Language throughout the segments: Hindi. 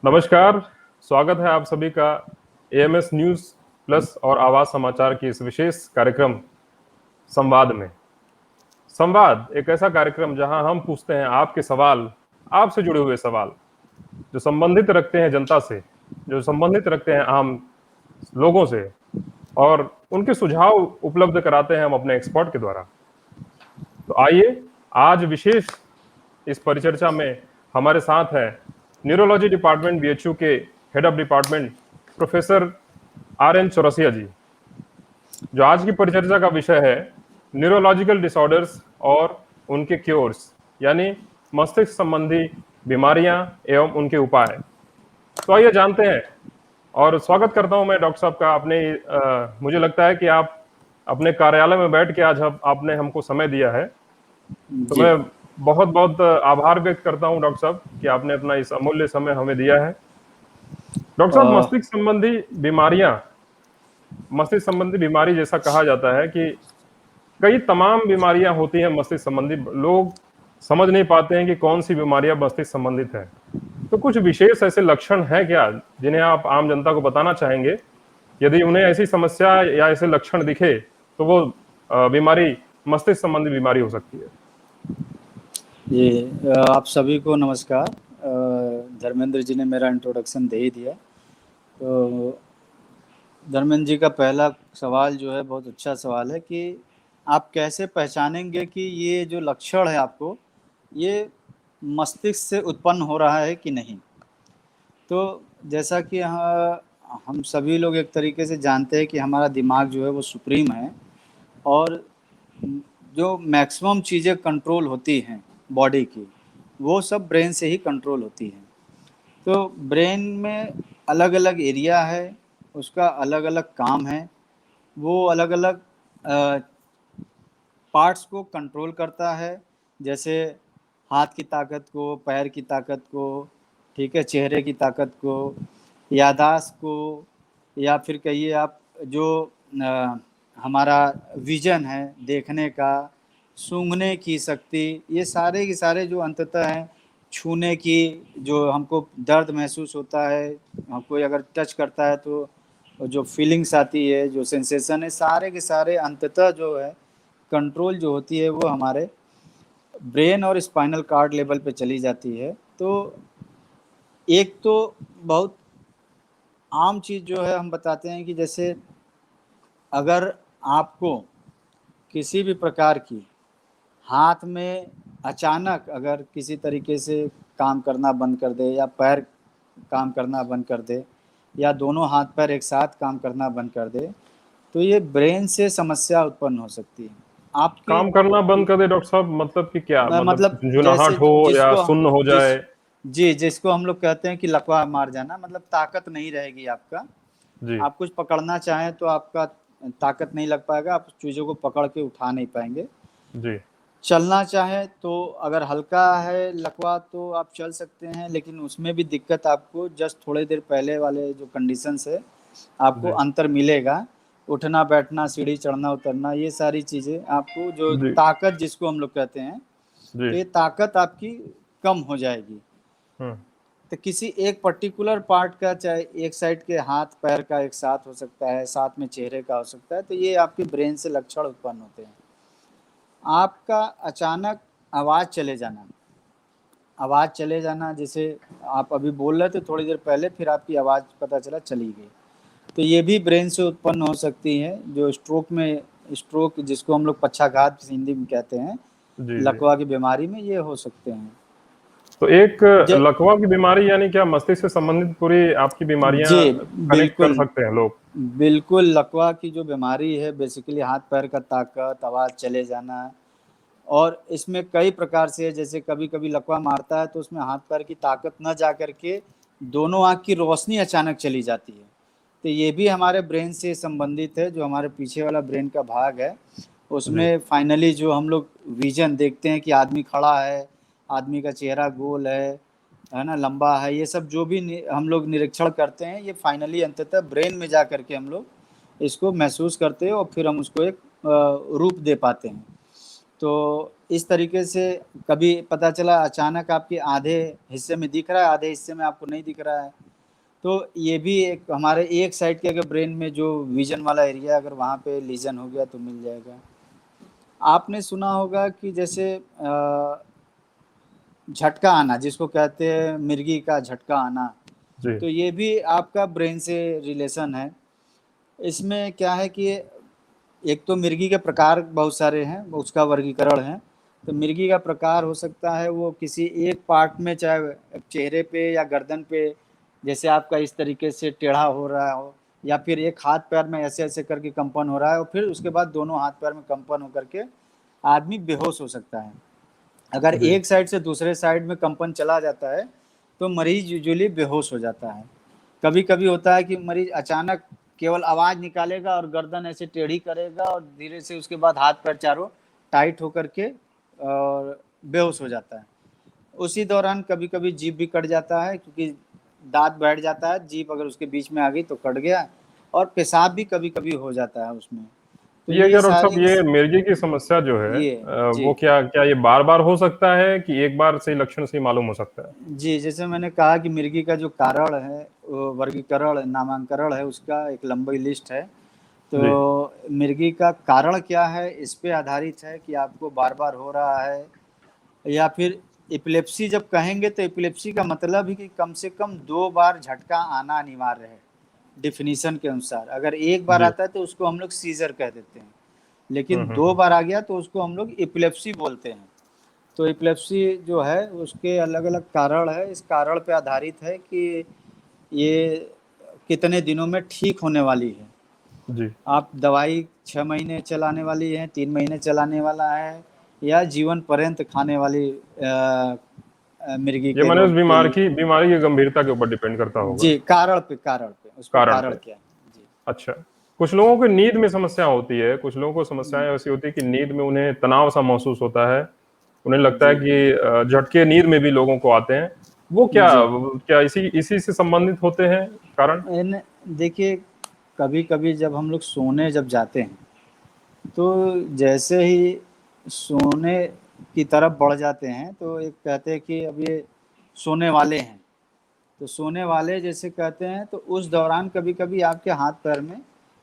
नमस्कार। स्वागत है आप सभी का एएमएस न्यूज़ प्लस और आवाज समाचार की इस विशेष कार्यक्रम संवाद में। संवाद एक ऐसा कार्यक्रम जहां हम पूछते हैं आपके सवाल, आपसे जुड़े हुए सवाल जो संबंधित रखते हैं जनता से, जो संबंधित रखते हैं आम लोगों से, और उनके सुझाव उपलब्ध कराते हैं हम अपने एक्सपर्ट के द्वारा। तो आइए, आज विशेष इस परिचर्चा में हमारे साथ है न्यूरोलॉजी डिपार्टमेंट बीएचयू के head of department professor R N. Chaurasia ji, जो आज की परिचर्चा का विषय है न्यूरोलॉजिकल डिसऑर्डर्स और उनके क्योर्स, यानी मस्तिष्क संबंधी बीमारियां एवं उनके उपाय। तो आइए जानते हैं, और स्वागत करता हूं मैं डॉक्टर साहब का। मुझे लगता है कि आप अपने कार्यालय में बैठ के आज आपने हमको समय दिया है, तो जी। मैं बहुत बहुत आभार व्यक्त करता हूं डॉक्टर साहब कि आपने अपना इस अमूल्य समय हमें दिया है। डॉक्टर साहब, मस्तिष्क संबंधी बीमारी जैसा कहा जाता है कि कई तमाम बीमारियां होती हैं मस्तिष्क संबंधी। लोग समझ नहीं पाते हैं कि कौन सी बीमारियां मस्तिष्क संबंधित है। तो कुछ विशेष ऐसे लक्षण हैं क्या जिन्हें आप आम जनता को बताना चाहेंगे? यदि उन्हें ऐसी समस्या या ऐसे लक्षण दिखे तो वो बीमारी मस्तिष्क संबंधी बीमारी हो सकती है। जी, आप सभी को नमस्कार। धर्मेंद्र जी ने मेरा इंट्रोडक्शन दे ही दिया। तो धर्मेंद्र जी का पहला सवाल जो है बहुत अच्छा सवाल है कि आप कैसे पहचानेंगे कि ये जो लक्षण है आपको, ये मस्तिष्क से उत्पन्न हो रहा है कि नहीं। तो जैसा कि हम सभी लोग एक तरीके से जानते हैं कि हमारा दिमाग जो है वो सुप्रीम है, और जो मैक्सिमम चीज़ें कंट्रोल होती हैं बॉडी की, वो सब ब्रेन से ही कंट्रोल होती हैं। तो ब्रेन में अलग अलग एरिया है, उसका अलग अलग काम है, वो अलग अलग पार्ट्स को कंट्रोल करता है। जैसे हाथ की ताकत को, पैर की ताकत को, ठीक है, चेहरे की ताकत को, याददाश्त को, या फिर कहिए आप जो हमारा विजन है देखने का, सूंघने की शक्ति, ये सारे के सारे जो अंततः हैं, छूने की, जो हमको दर्द महसूस होता है, कोई अगर टच करता है तो जो फीलिंग्स आती है, जो सेंसेशन है, सारे के सारे अंततः जो है कंट्रोल जो होती है वो हमारे ब्रेन और स्पाइनल कार्ड लेवल पे चली जाती है। तो एक तो बहुत आम चीज़ जो है हम बताते हैं कि जैसे अगर आपको किसी भी प्रकार की हाथ में अचानक अगर किसी तरीके से काम करना बंद कर दे, या पैर काम करना बंद कर दे, या दोनों हाथ पैर एक साथ काम करना बंद कर दे, तो ये ब्रेन से समस्या उत्पन्न हो सकती है आपकी। काम करना बंद कर दे डॉक्टर साहब, मतलब कि क्या? मतलब मतलब जैसे झुंझुनाहट हो या जिसको सुन्न हो जिस जाए? जी, जिसको हम लोग कहते हैं कि लकवा मार जाना, मतलब ताकत नहीं रहेगी आपका। जी आप कुछ पकड़ना चाहें तो आपका ताकत नहीं लग पाएगा, आप चीज़ों को पकड़ के उठा नहीं पाएंगे। जी चलना चाहें तो अगर हल्का है लकवा तो आप चल सकते हैं, लेकिन उसमें भी दिक्कत आपको जस्ट थोड़ी देर पहले वाले जो कंडीशंस है आपको जी अंतर मिलेगा। उठना बैठना, सीढ़ी चढ़ना उतरना, ये सारी चीज़ें आपको जो जी ताकत जिसको हम लोग कहते हैं, जी। तो ये ताकत आपकी कम हो जाएगी। हम्म। तो किसी एक पर्टिकुलर पार्ट का, चाहे एक साइड के हाथ पैर का एक साथ हो सकता है, साथ में चेहरे का हो सकता है, तो ये आपके ब्रेन से लक्षण उत्पन्न होते हैं। आपका अचानक आवाज़ चले जाना, जैसे आप अभी बोल रहे थे थोड़ी देर पहले, फिर आपकी आवाज़ पता चला चली गई, तो ये भी ब्रेन से उत्पन्न हो सकती है। जो स्ट्रोक जिसको हम लोग पक्षाघात हिंदी में कहते हैं, जी जी। लकवा की बीमारी में ये हो सकते हैं। तो एक ज लकवा की बीमारी यानी क्या मस्तिष्क से संबंधित पूरी आपकी बीमारियां जी, कनेक्ट कर बिल्कुल। सकते हैं लोग? बिल्कुल, लकवा की जो बीमारी है बेसिकली हाथ पैर का ताकत, आवाज़ चले जाना, और इसमें कई प्रकार से है। जैसे कभी-कभी लकवा मारता है तो उसमें हाथ पैर की ताकत न जा कर के दोनों आँख की रोशनी अचानक चली जाती है। तो ये भी हमारे ब्रेन से संबंधित है, जो हमारे पीछे वाला ब्रेन का भाग है, जी उसमें फाइनली जो हम लोग विज़न देखते हैं कि आदमी खड़ा है, आदमी का चेहरा गोल है ना, लंबा है, ये सब जो भी हम लोग निरीक्षण करते हैं, ये फाइनली अंततः ब्रेन में जा कर के हम लोग इसको महसूस करते हैं, और फिर हम उसको एक रूप दे पाते हैं। तो इस तरीके से कभी पता चला अचानक आपके आधे हिस्से में दिख रहा है, आधे हिस्से में आपको नहीं दिख रहा है। तो ये भी एक हमारे एक साइड के अगर ब्रेन में जो विज़न वाला एरिया अगर वहाँ पे लीजन हो गया तो मिल जाएगा। आपने सुना होगा कि जैसे झटका आना जिसको कहते हैं मिर्गी का झटका आना, जी। तो ये भी आपका ब्रेन से रिलेशन है। इसमें क्या है कि एक तो मिर्गी के प्रकार बहुत सारे हैं, उसका वर्गीकरण है। तो मिर्गी का प्रकार हो सकता है वो किसी एक पार्ट में, चाहे चेहरे पे या गर्दन पे, जैसे आपका इस तरीके से टेढ़ा हो रहा हो, या फिर एक हाथ पैर में ऐसे-ऐसे करके कंपन हो रहा है और फिर उसके बाद दोनों हाथ पैर में कंपन होकर के आदमी बेहोश हो सकता है। अगर जी। एक साइड से दूसरे साइड में कंपन चला जाता है, तो मरीज़ यूजुअली बेहोश हो जाता है। कभी-कभी होता है कि मरीज़ अचानक केवल आवाज़ निकालेगा और गर्दन ऐसे टेढ़ी करेगा और धीरे से उसके बाद हाथ-पैर चारों टाइट होकर के और बेहोश हो जाता है। उसी दौरान कभी-कभी जीभ भी कट जाता है, क्योंकि दाँत बैठ जाता है, जीभ अगर उसके बीच में आ गई तो कट गया, और पेशाब भी कभी-कभी हो जाता है उसमें। तो ये ये क्या डॉक्टर साहब, सारी ये मिर्गी की समस्या जो है ये वो जी। क्या क्या ये बार-बार हो सकता है कि एक बार से ही लक्षण से ही मालूम हो सकता है? जी, जैसे मैंने कहा कि मिर्गी का जो कारण है, वो वर्गीकरण, नामांकरण है, उसका एक लंबी लिस्ट है। जी। तो मिर्गी का कारण क्या है, इस पे आधारित है कि आपको बार-बार हो रहा है, या फिर एपिलेप्सी जब कहेंगे तो एपिलेप्सी का मतलब है कि कम से कम 2 बार झटका आना अनिवार्य है, डेफ़िनिशन के अनुसार। अगर 1 बार जी। आता है तो उसको हम लोग सीज़र कह देते हैं, हुँ, लेकिन हुँ, 2 हुँ। बार आ गया तो उसको हम लोग एपिलेप्सी बोलते हैं। तो एपिलेप्सी जो है उसके अलग-अलग कारण है, इस कारण पे आधारित है कि ये कितने दिनों में ठीक होने वाली है। जी। आप दवाई 6 महीने चलाने वाली है, 3 महीने चलाने वाला है, या जीवन पर्यंत खाने वाली मिर्गी ये के माने उस रोग के लिए। बीमारी की गंभीरता के ऊपर डिपेंड करता होगा, जी, कारण पे, उसका कारण कारण पे। क्या है? जी। अच्छा। कुछ लोगों को नींद में समस्या होती है, कुछ लोगों को समस्याएँ ऐसी होती है कि नींद में उन्हें तनाव-सा महसूस होता है। उन्हें लगता है जी, कि झटके नींद में भी लोगों को आते हैं। जी। वो क्या इसी इसी से संबंधित होते हैं कारण? देखिए, कभी-कभी जब हम लोग सोने जब जाते हैं, तो जैसे ही सोने की तरफ बढ़ जाते हैं, तो एक कहते हैं कि अब ये सोने वाले हैं। तो सोने वाले जैसे कहते हैं, तो उस दौरान कभी-कभी आपके हाथ-पैर में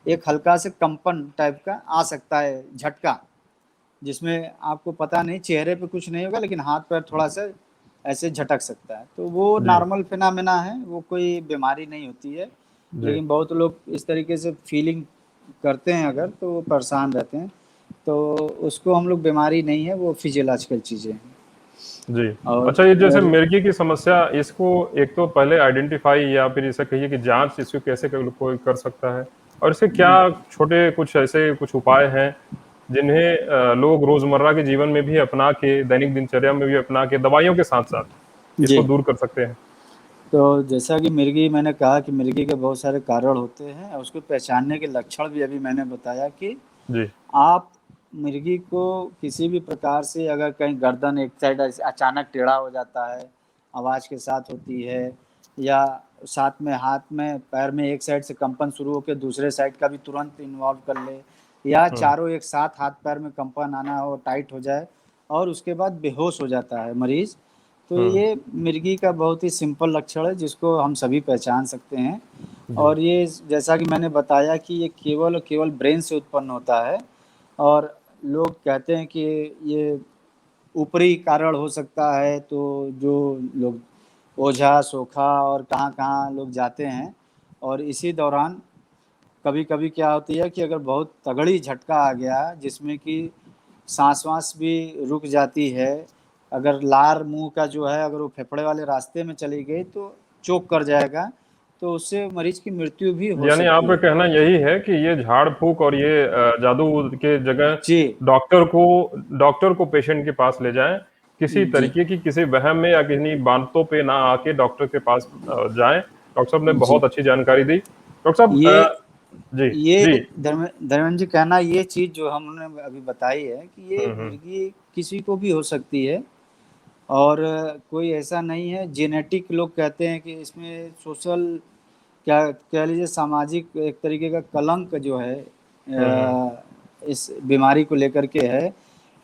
एक हल्का से कंपन टाइप का आ सकता है, झटका, जिसमें आपको पता नहीं, चेहरे पे कुछ नहीं होगा, लेकिन हाथ-पैर थोड़ा-सा ऐसे झटक सकता है। तो वो जी। नॉर्मल फिनोमेना है, वो कोई बीमारी नहीं होती है। जी। लेकिन बहुत लोग इस तरीके से फीलिंग करते हैं अगर, तो वो परेशान रहते हैं। तो उसको हम लोग बीमारी नहीं है, वो फिजियोलॉजिकल चीज़ें हैं। जी। और अच्छा, ये जैसे अगर मिर्गी की समस्या, इसको एक तो पहले आइडेंटिफ़ाई या फिर इसे कहिए कि जाँच इसको कैसे कोई कर सकता है? और इसके क्या छोटे कुछ ऐसे कुछ उपाय हैं जिन्हें लोग रोज़मर्रा के जीवन में भी अपना के, दैनिक दिनचर्या में भी अपना के, दवाइयों के साथ-साथ इसको जी, दूर कर सकते हैं? तो जैसा कि मिर्गी, मैंने कहा कि मिर्गी के बहुत सारे कारण होते हैं, और उसको पहचानने के लक्षण भी अभी मैंने बताया कि जी। आप मिर्गी को किसी भी प्रकार से, अगर कहीं गर्दन एक साइड ऐसे अचानक टेढ़ा हो जाता है, आवाज़ के साथ होती है, या साथ में हाथ में, पैर में एक साइड से कंपन शुरू होकर दूसरे साइड का भी तुरंत इन्वॉल्व कर ले, या हुँ। चारों एक साथ हाथ-पैर में कंपन आना हो, टाइट हो जाए और उसके बाद बेहोश हो जाता है मरीज़, तो हुँ। ये मिर्गी का बहुत ही सिंपल लक्षण है, जिसको हम सभी पहचान सकते हैं। जी। और ये जैसा कि मैंने बताया कि ये केवल और केवल ब्रेन से उत्पन्न होता है, और लोग कहते हैं कि ये ऊपरी कारण हो सकता है, तो जो लोग ओझा, सोखा और कहाँ-कहाँ लोग जाते हैं, और इसी दौरान कभी-कभी क्या होती है कि अगर बहुत तगड़ी झटका आ गया, जिसमें कि साँस-वाँस भी रुक जाती है, अगर लार मुँह का जो है, अगर वो फेफड़े वाले रास्ते में चली गई तो चोक कर जाएगा, तो उससे मरीज़ की मृत्यु भी हो यानी सकती आपका है। कहना यही है कि ये झाड़-फूँक और ये जादू के जगह जी, डॉक्टर को डॉक्टर को पेशेंट के पास ले जाएँ, किसी जी, तरीके की किसी वहम में या किन्हीं बातों पे ना आके डॉक्टर के पास जाएँ। डॉक्टर साहब ने बहुत जी। अच्छी जानकारी दी। डॉक्टर साहब ये जी, ये जी। धर्मेंद्र जी, कहना ये चीज़ जो हमने अभी बताई है कि ये हुँ, हुँ। मिर्गी किसी को भी हो सकती है, और कोई ऐसा नहीं है। जेनेटिक लोग कहते हैं कि इसमें सोशल, क्या कह लीजिए, सामाजिक एक तरीके का कलंक जो है हुँ, हुँ। इस बीमारी को लेकर के है,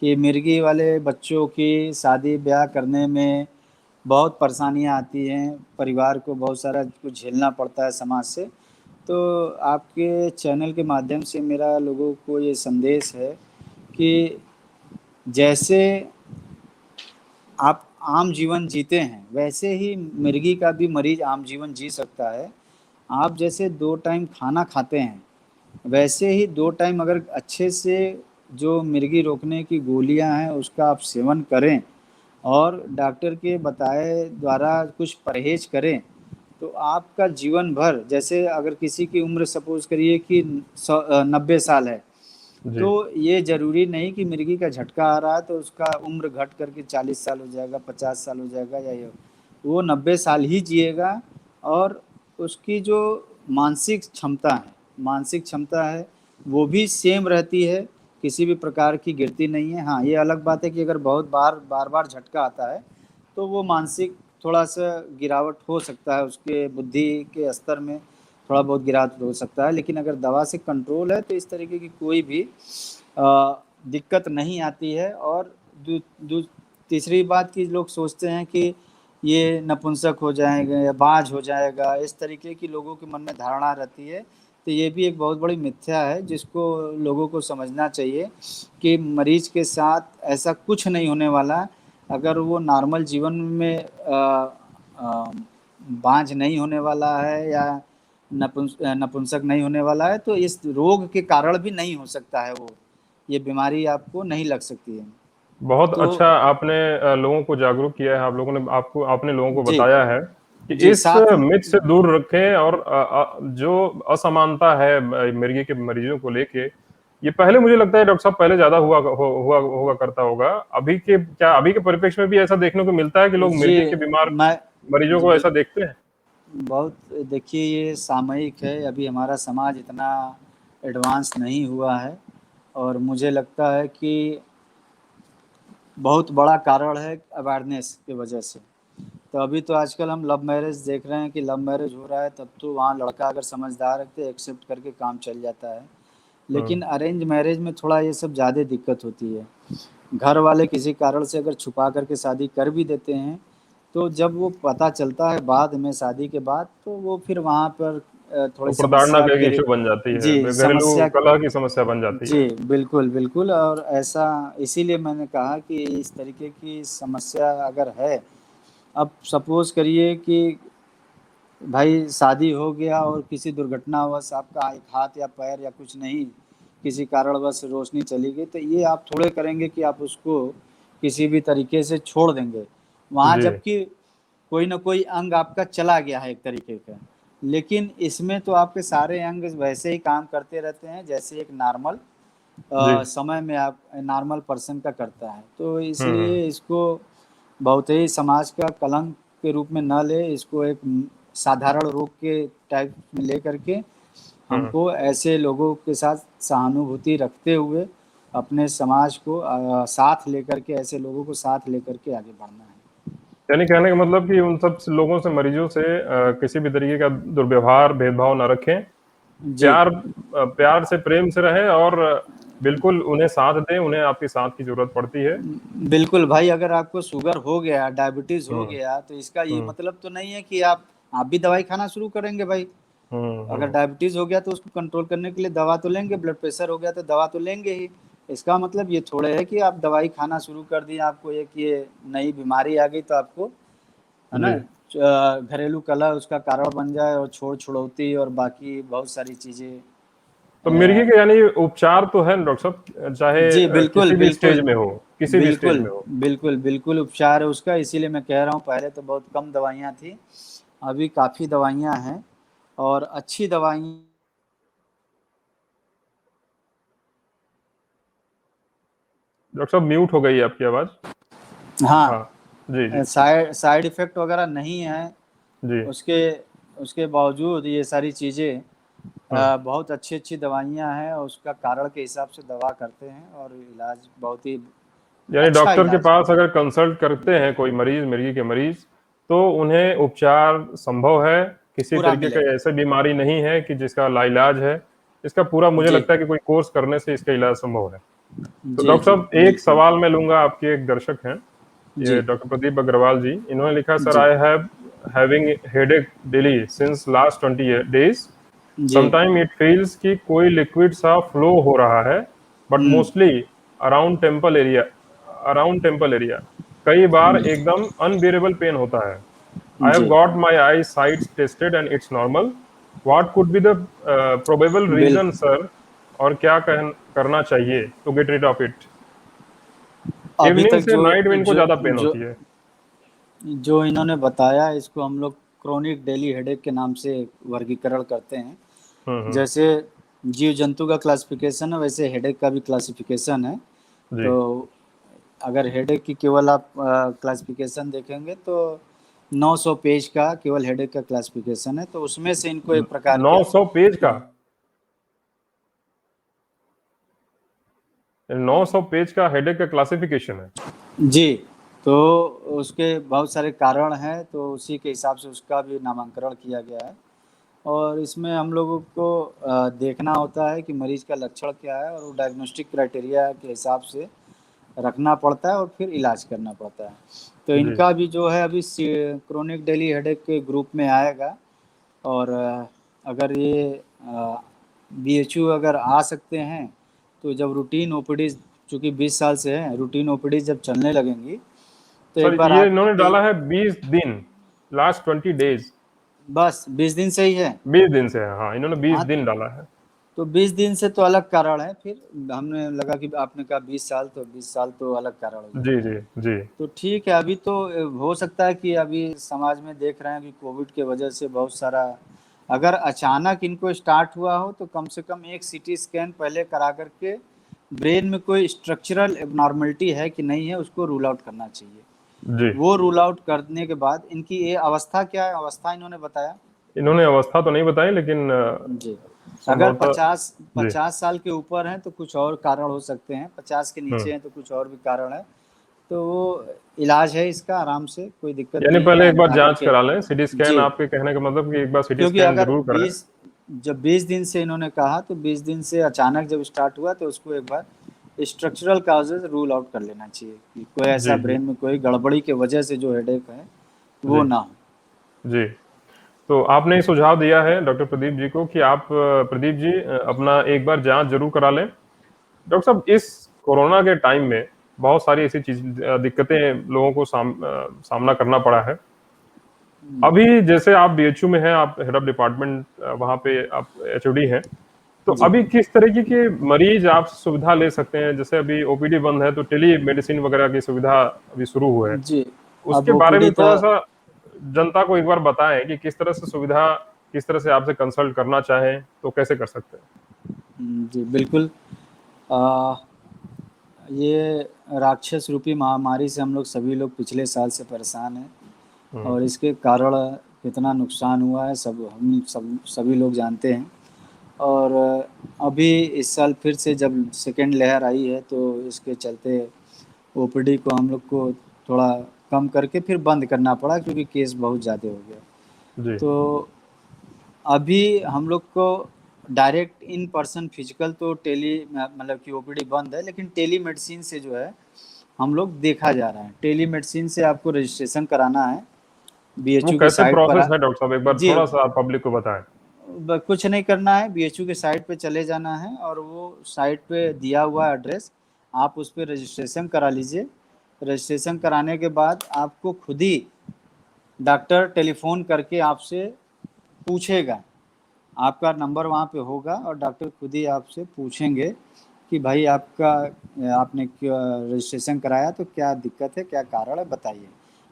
कि मिर्गी वाले बच्चों की शादी ब्याह करने में बहुत परेशानियां आती हैं, परिवार को बहुत सारा कुछ झेलना पड़ता है समाज से। तो आपके चैनल के माध्यम से मेरा लोगों को ये संदेश है कि जैसे आप आम जीवन जीते हैं वैसे ही मिर्गी का भी मरीज आम जीवन जी सकता है। आप जैसे 2 टाइम खाना खाते हैं वैसे ही 2 टाइम अगर अच्छे से जो मिर्गी रोकने की गोलियां हैं उसका आप सेवन करें और डॉक्टर के बताए द्वारा कुछ परहेज करें तो आपका जीवन भर, जैसे अगर किसी की उम्र सपोज करिए कि 90 साल है, जी। तो ये ज़रूरी नहीं कि मिर्गी का झटका आ रहा है तो उसका उम्र घट करके 40 साल हो जाएगा, 50 साल हो जाएगा, या ये वो 90 साल ही जिएगा। और उसकी जो मानसिक क्षमता है वो भी सेम रहती है, किसी भी प्रकार की गिरती नहीं है। हाँ, ये अलग बात है कि अगर बहुत बार झटका आता है तो वो मानसिक थोड़ा सा गिरावट हो सकता है, उसके बुद्धि के स्तर में थोड़ा बहुत गिरावट हो सकता है, लेकिन अगर दवा से कंट्रोल है तो इस तरीके की कोई भी दिक्कत नहीं आती है। और तीसरी बात की लोग सोचते हैं कि ये नपुंसक हो जाएगा या बाज हो जाएगा, इस तरीके की लोगों के मन में धारणा रहती है। तो ये भी एक बहुत बड़ी मिथ्या है जिसको लोगों को समझना चाहिए कि मरीज के साथ ऐसा कुछ नहीं होने वाला। अगर वो नॉर्मल जीवन में बांझ नहीं होने वाला है या नपुंसक नहीं होने वाला है तो इस रोग के कारण भी नहीं हो सकता है, वो ये बीमारी आपको नहीं लग सकती है। बहुत तो अच्छा आपने लोगों को जागरूक किया है, आप लोगों ने आपने लोगों को जी बताया है कि जी इस साथ में मिथ से दूर रखें। और जो असमानता है मिर्गी के मरीजों को लेके, ये पहले मुझे लगता है डॉक्टर साहब पहले ज्यादा हुआ करता होगा। अभी के परिप्रेक्ष्य में भी ऐसा देखने को मिलता है कि लोग जी मिर्गी के बीमार मैं मरीजों को ऐसा देखते हैं? बहुत देखिए ये सामयिक है, अभी हमारा समाज इतना एडवांस नहीं हुआ है और मुझे लगता है कि बहुत बड़ा कारण है अवेयरनेस की वजह से। तो अभी तो आजकल हम लव मैरिज देख रहे हैं कि लव मैरिज हो रहा है तब तो वहाँ लड़का अगर समझदार है तो एक्सेप्ट करके काम चल जाता है, लेकिन अरेंज मैरिज में थोड़ा ये सब ज़्यादा दिक्कत होती है। घर वाले किसी कारण से अगर छुपा करके शादी कर भी देते हैं तो जब वो पता चलता है बाद में शादी के बाद तो वो फिर वहाँ पर तो थोड़ी प्रताड़ना समस्या का एक के इश्यू बन जाती है, जी घरेलू समस्या कलह की समस्या बन जाती जी है। बिल्कुल बिल्कुल। और ऐसा इसीलिए मैंने कहा कि इस तरीके की समस्या अगर है, अब सपोज करिए कि भाई शादी हो गया और किसी दुर्घटनावश आपका एक हाथ या पैर या कुछ नहीं, किसी कारणवश रोशनी चली गई, तो ये आप थोड़े करेंगे कि आप उसको किसी भी तरीके से छोड़ देंगे वहाँ, जी। जबकि कोई ना कोई अंग आपका चला गया है एक तरीके का। लेकिन इसमें तो आपके सारे अंग वैसे ही काम करते रहते हैं जैसे एक नॉर्मल जी। समय में आप नॉर्मल पर्सन का करता है। तो हम्म। इसलिए इसको बहुत ही समाज का कलंक के रूप में न ले, इसको एक साधारण रोग के टाइप में ले करके हम्म। हमको ऐसे लोगों के साथ सहानुभूति रखते हुए अपने समाज को साथ लेकर के, ऐसे लोगों को साथ लेकर के आगे बढ़ना है। यानी कहने का मतलब कि उन सब लोगों से, मरीजों से किसी भी तरीके का दुर्व्यवहार, भेदभाव ना रखें। जी प्यार से, प्रेम से रहें और बिल्कुल उन्हें साथ दें, उन्हें आपकी साथ की जरूरत पड़ती है। बिल्कुल भाई, अगर आपको शुगर हो गया, डायबिटीज हो हम्म। गया, तो इसका ये हम्म। मतलब तो नहीं है कि आप भी दवाई खाना शुरू करेंगे भाई। अगर हम्म। डायबिटीज हो गया तो उसको कंट्रोल करने के लिए दवा तो लेंगे, ब्लड प्रेशर हो गया तो दवा तो लेंगे ही। इसका मतलब ये थोड़े है कि आप दवाई खाना शुरू कर दिए, आपको एक ये नई बीमारी आ गई तो आपको है ना जी। घरेलू कलह उसका कारण बन जाए और छोड़ छुड़ौती और बाकी बहुत सारी चीजें। तो मिर्गी के यानी उपचार तो है ना डॉक्टर साहब, चाहे जी बिल्कुल किसी भी स्टेज बिल्कुल में हो, किसी भी स्टेज बिल्कुल में हो? बिल्कुल बिल्कुल उपचार है उसका, इसीलिए मैं कह रहा हूँ पहले तो बहुत कम दवाइयाँ थी, अभी काफ़ी दवाइयाँ हैं और अच्छी दवाई। डॉक्टर साहब म्यूट हो गई है आपकी आवाज। हाँ। हाँ, जी जी। साइड इफेक्ट वगैरह नहीं है जी। उसके उसके बावजूद ये सारी चीज़ें हम्म। बहुत अच्छी अच्छी दवाइयाँ हैं और उसका कारण के हिसाब से दवा करते हैं और इलाज बहुत ही यानी अच्छा डॉक्टर के इलाज। पास अगर कंसल्ट करते हैं कोई मरीज, मिर्गी के मरीज, तो उन्हें उपचार संभव है। किसी पूरा तरीके का मिलेगा। ऐसी बीमारी नहीं है कि जिसका लाइलाज है। इसका पूरा मुझे जी लगता है कि कोई कोर्स करने से इसका इलाज संभव है। तो जी डॉक्टर जी साहब एक बिल्कुल। सवाल मैं लूंगा, आपके एक दर्शक हैं, ये जी डॉक्टर प्रदीप अग्रवाल जी, इन्होंने लिखा, sir ji I have having headache daily since last 20 days, जी। समटाइम इट फील्स कि कोई लिक्विड सा फ्लो हो रहा है, but hmm. Mostly around temple area, around temple area, कई बार एकदम अनबियरेबल पेन होता है। आई हैव जी got my eye sights tested and it's normal, what could be the probable reason बिल्कुल। सर, और क्या करना चाहिए to get rid of it? अभी इवनिंग तक से जो नाइट में इनको जो ज्यादा पेन जो होती है। जो इन्होंने बताया, इसको हम लोग क्रोनिक डेली हेडेक के नाम से वर्गीकरण करते हैं। हम्म। जैसे जीव जंतु का क्लासिफिकेशन है, वैसे हेडेक का भी क्लासिफिकेशन है। जी। तो अगर हेडेक की केवल आप क्लासिफिकेशन देखेंगे तो 900 पेज का केवल हेडेक का क्लासिफिकेशन है, तो उसमें से इनको एक प्रकार नौ के सौ पेज का 900 पेज का हेडेक का क्लासिफिकेशन है? जी। तो उसके बहुत सारे कारण हैं, तो उसी के हिसाब से उसका भी नामांकन किया गया है। और इसमें हम लोगों को देखना होता है कि मरीज का लक्षण क्या है, और वो डायग्नोस्टिक क्राइटेरिया के हिसाब से रखना पड़ता है और फिर इलाज करना पड़ता है। तो जी। इनका भी जो है अभी क्रोनिक डेली हेडेक के ग्रुप में आएगा। और अगर ये बीएचयू अगर आ सकते हैं, तो जब रूटीन ओपीडी, चूँकि 20 साल से है, रूटीन ओपीडी जब चलने लगेंगी तो सर एक बार ये इन्होंने आके, डाला है 20 दिन, लास्ट 20 डेज। बस 20 दिन से ही है। 20 दिन से है, हाँ, इन्होंने बीस हाँ, दिन डाला है। तो 20 दिन से तो अलग कारण है। फिर हमने लगा कि आपने कहा 20 साल, तो 20 साल तो अलग कारण हो जी जाएगा। जी जी। तो ठीक है, अभी तो हो सकता है कि अभी समाज में देख रहे हैं कि कोविड के वजह से बहुत सारा, अगर अचानक इनको स्टार्ट हुआ हो तो कम से कम एक सीटी स्कैन पहले करा करके ब्रेन में कोई स्ट्रक्चरल एबनॉर्मलिटी है कि नहीं है, उसको रूल आउट करना चाहिए। जी। वो रूल आउट करने के बाद इनकी ये अवस्था क्या है, अवस्था इन्होंने बताया। इन्होंने अवस्था तो नहीं बताई, लेकिन जी। अगर संभवतः। 50 जी। 50 साल के ऊपर हैं तो कुछ और कारण हो सकते हैं, 50 के हम्म। नीचे हैं तो कुछ और भी कारण है। तो वो इलाज है इसका, आराम से, कोई दिक्कत यानी नहीं है, पहले एक आप बार आकर जांच के। करा लें, सिटी स्कैन, जी। आपके कहने का मतलब कि एक बार सिटी क्योंकि स्कैन अगर जरूर कराएं। 20 जब 20 दिन से इन्होंने कहा, तो 20 दिन से अचानक जब स्टार्ट हुआ तो उसको एक बार स्ट्रक्चरल काजेज रूल आउट कर लेना चाहिए कि कोई ऐसा जी जी ब्रेन में कोई गड़बड़ी की वजह से जो हेडेक है वो जी ना हो। जी। तो आपने सुझाव दिया है डॉक्टर प्रदीप जी को कि आप, प्रदीप जी, अपना एक बार जांच जरूर करा लें। डॉक्टर साहब, इस कोरोना के टाइम में बहुत सारी ऐसी दिक्कतें लोगों को सामना करना पड़ा है। अभी जैसे आप बीएचयू में हैं, आप हेड ऑफ डिपार्टमेंट, वहाँ पे आप एचओडी हैं, तो जी अभी किस तरीके के मरीज आप सुविधा ले सकते हैं? जैसे अभी ओपीडी बंद है, तो टेली मेडिसिन वगैरह की सुविधा अभी शुरू हुआ है, जी। अब उसके बारे ओपीडी में तो, थोड़ा सा जनता को एक बार बताएं कि किस तरह से सुविधा, किस तरह से आपसे कंसल्ट करना चाहें तो कैसे कर सकते हैं? जी बिल्कुल। आ, ये राक्षस रूपी महामारी से हम लोग सभी लोग पिछले साल से परेशान हैं, हम्म। और इसके कारण कितना नुकसान हुआ है हम सभी लोग जानते हैं। और अभी इस साल फिर से जब सेकेंड लहर आई है, तो इसके चलते ओपीडी को हम लोग को थोड़ा कम करके फिर बंद करना पड़ा, क्योंकि केस बहुत ज़्यादा हो गया। जी। तो अभी हम लोग को डायरेक्ट इन पर्सन फिजिकल तो टेली मतलब कि ओपीडी बंद है, लेकिन टेली मेडिसिन से जो है हम लोग देखा जा रहा है। टेली मेडिसिन से आपको रजिस्ट्रेशन कराना है वो बीएचयू की कैसे साइट पर प्रोसेस है डॉक्टर साहब, एक बार जी। थोड़ा सा आप पब्लिक को बताएं। कुछ नहीं करना है, बीएचयू के साइट पे चले जाना है, और वो साइट पे दिया हुआ एड्रेस, आप उस पर रजिस्ट्रेशन करा लीजिए। रजिस्ट्रेशन कराने के बाद आपको खुद ही डॉक्टर टेलीफोन करके आपसे पूछेगा, आपका नंबर वहाँ पे होगा, और डॉक्टर खुद ही आपसे पूछेंगे कि भाई आपने रजिस्ट्रेशन कराया तो क्या दिक्कत है, क्या कारण है, बताइए।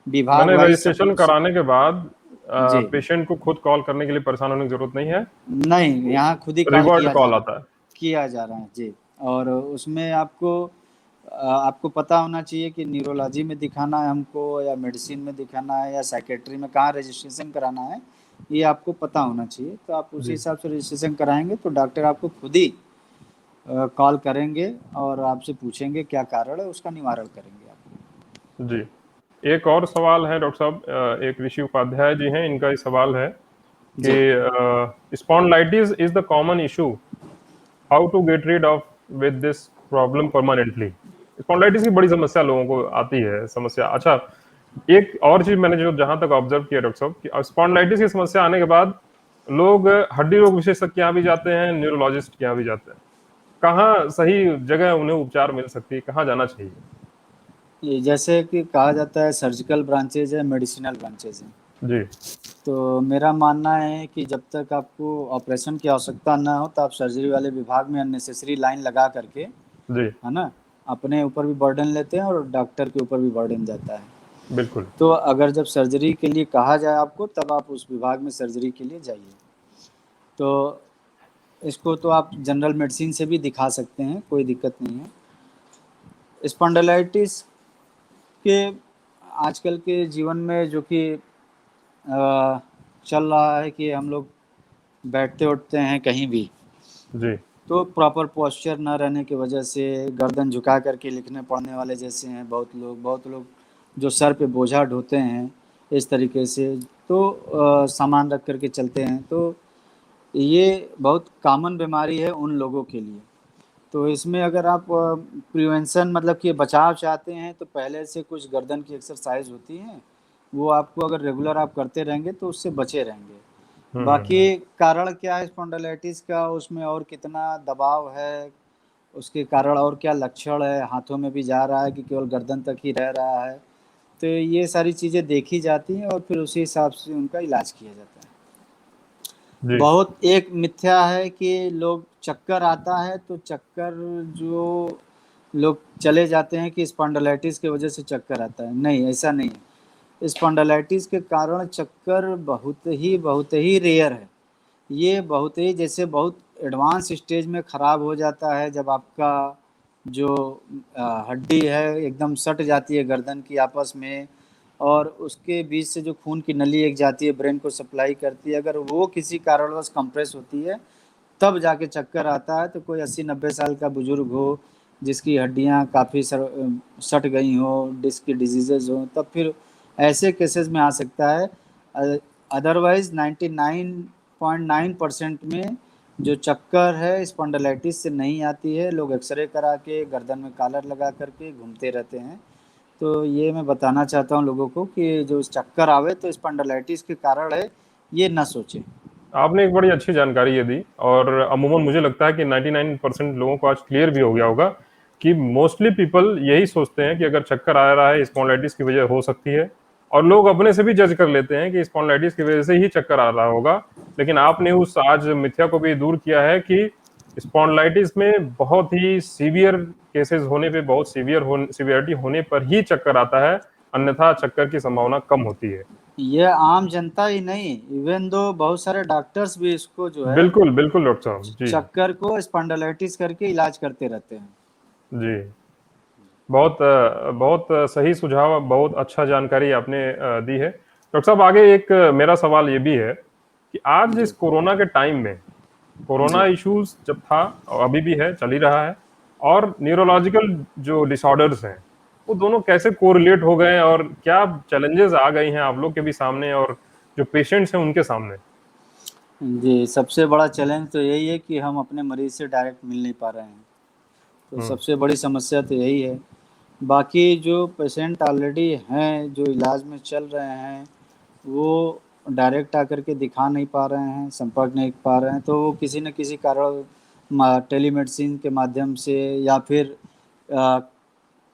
विभाग मैंने वाइज रजिस्ट्रेशन कराने के बाद जी। पेशेंट को खुद कॉल करने के लिए परेशान होने की जरूरत नहीं है? नहीं, यहाँ खुद ही कॉल रिवर्ट कॉल आता है? किया जा रहा है जी। और उसमें आपको पता होना चाहिए कि न्यूरोलॉजी में दिखाना है हमको, या मेडिसिन में दिखाना है, या साइकेट्री में कहाँ रजिस्ट्रेशन कराना है, ये आपको पता होना चाहिए। तो आप उसी जी हिसाब से रजिस्ट्रेशन कराएंगे तो डॉक्टर आपको खुद ही कॉल करेंगे और आपसे पूछेंगे क्या कारण है, उसका निवारण करेंगे आपको। जी। एक और सवाल है डॉक्टर साहब, एक ऋषि उपाध्याय जी हैं, इनका ये सवाल है जी कि spondylitis is the common issue, how to get rid of with this problem permanently. Spondylitis की बड़ी समस्या लोगों को आती है समस्या। अच्छा, एक और चीज मैंने जो जहां तक ऑब्जर्व किया डॉक्टर साहब कि स्पॉन्डिलाइटिस की समस्या आने के बाद लोग हड्डी रोग विशेषज्ञ के यहाँ भी जाते हैं, न्यूरोलॉजिस्ट के यहाँ भी जाते हैं। कहाँ सही जगह उन्हें उपचार मिल सकती है, कहाँ जाना चाहिए? ये जैसे कि कहा जाता है सर्जिकल ब्रांचेज है, मेडिसिनल ब्रांचेज है। जी। तो मेरा मानना है कि जब तक आपको ऑपरेशन की आवश्यकता ना हो तो आप सर्जरी वाले विभाग में अननेसेसरी लाइन लगा करके, जी। है ना, अपने ऊपर भी बर्डन लेते हैं और डॉक्टर के ऊपर भी बर्डन जाता है। बिल्कुल। तो अगर जब सर्जरी के लिए कहा जाए आपको, तब आप उस विभाग में सर्जरी के लिए जाइए। तो इसको तो आप जनरल मेडिसिन से भी दिखा सकते हैं, कोई दिक्कत नहीं है। स्पॉन्डिलाइटिस के आजकल के जीवन में जो कि चल रहा है कि हम लोग बैठते उठते हैं कहीं भी, जी। तो प्रॉपर पोस्चर ना रहने की वजह से गर्दन झुका करके लिखने पढ़ने वाले जैसे हैं बहुत लोग जो सर पे बोझा ढोते हैं इस तरीके से, तो सामान रख करके चलते हैं, तो ये बहुत कॉमन बीमारी है उन लोगों के लिए। तो इसमें अगर आप प्रिवेंशन मतलब कि बचाव चाहते हैं तो पहले से कुछ गर्दन की एक्सरसाइज होती हैं, वो आपको अगर रेगुलर आप करते रहेंगे तो उससे बचे रहेंगे। बाकी हम्म। कारण क्या है स्पॉन्डिलाइटिस का, उसमें और कितना दबाव है, उसके कारण और क्या लक्षण है, हाथों में भी जा रहा है कि केवल गर्दन तक ही रह रहा है, तो ये सारी चीज़ें देखी जाती हैं और फिर उसी हिसाब से उनका इलाज किया जाता है। जी। बहुत एक मिथ्या है कि लोग चक्कर आता है तो चक्कर जो लोग चले जाते हैं कि स्पॉन्डिलाइटिस की वजह से चक्कर आता है, नहीं ऐसा नहीं है। स्पॉन्डिलाइटिस के कारण चक्कर बहुत ही रेयर है। ये बहुत ही जैसे बहुत एडवांस स्टेज में ख़राब हो जाता है जब आपका जो हड्डी है एकदम सट जाती है गर्दन की आपस में, और उसके बीच से जो खून की नली एक जाती है ब्रेन को सप्लाई करती है, अगर वो किसी कारणवश कंप्रेस होती है तब जाके चक्कर आता है। तो कोई 80-90 साल का बुजुर्ग हो जिसकी हड्डियां काफ़ी सट गई हो, डिस्क की डिजीजेज हो, तब फिर ऐसे केसेस में आ सकता है। अदरवाइज 99.9% में जो चक्कर है स्पॉन्डिलाइटिस से नहीं आती है। लोग एक्सरे करा के गर्दन में कॉलर लगा करके घूमते रहते हैं। तो ये मैं बताना चाहता हूँ लोगों को कि जो चक्कर आवे तो स्पॉन्डिलाइटिस के कारण है, ये ना सोचें। आपने एक बड़ी अच्छी जानकारी ये दी, और अमूमन मुझे लगता है कि 99% लोगों को आज क्लियर भी हो गया होगा कि मोस्टली पीपल यही सोचते हैं कि अगर चक्कर आ रहा है स्पॉन्डिलाइटिस की वजह हो सकती है, और लोग अपने से भी जज कर लेते हैं कि स्पॉन्डिलाइटिस की वजह से ही चक्कर आ रहा होगा। लेकिन आपने उस आज मिथ्या को भी दूर किया है कि स्पॉन्डिलाइटिस में बहुत ही सीवियर केसेस होने पे, बहुत सीवियरिटी होने पर ही चक्कर आता है, अन्यथा चक्कर की संभावना कम होती है। ये आम जनता ही नहीं, इवन दो बहुत सारे डॉक्टर्स भी इसको जो है बिल्कुल बिल्कुल डॉक्टर साहब जी। चक्कर को स्पॉन्डिलाइटिस करके इलाज करते रहते हैं। जी। बहुत सही सुझाव, बहुत अच्छा जानकारी आपने दी है डॉक्टर साहब। आगे एक मेरा सवाल ये भी है कि आज इस जी कोरोना के टाइम में, कोरोना जी इश्यूज जब था और अभी भी है, चल ही रहा है, और न्यूरोलॉजिकल जो डिसऑर्डर्स हैं वो दोनों कैसे कोरिलेट हो गए, और क्या चैलेंजेस आ गई हैं आप लोग के भी सामने और जो पेशेंट्स हैं उनके सामने? जी, सबसे बड़ा चैलेंज तो यही है कि हम अपने मरीज से डायरेक्ट मिल नहीं पा रहे हैं, तो हम्म। सबसे बड़ी समस्या तो यही है। बाकी जो पेशेंट ऑलरेडी हैं जो इलाज में चल रहे हैं, वो डायरेक्ट आकर के दिखा नहीं पा रहे हैं, संपर्क नहीं पा रहे हैं, तो वो किसी न किसी कारण टेलीमेडिसिन के माध्यम से या फिर अ,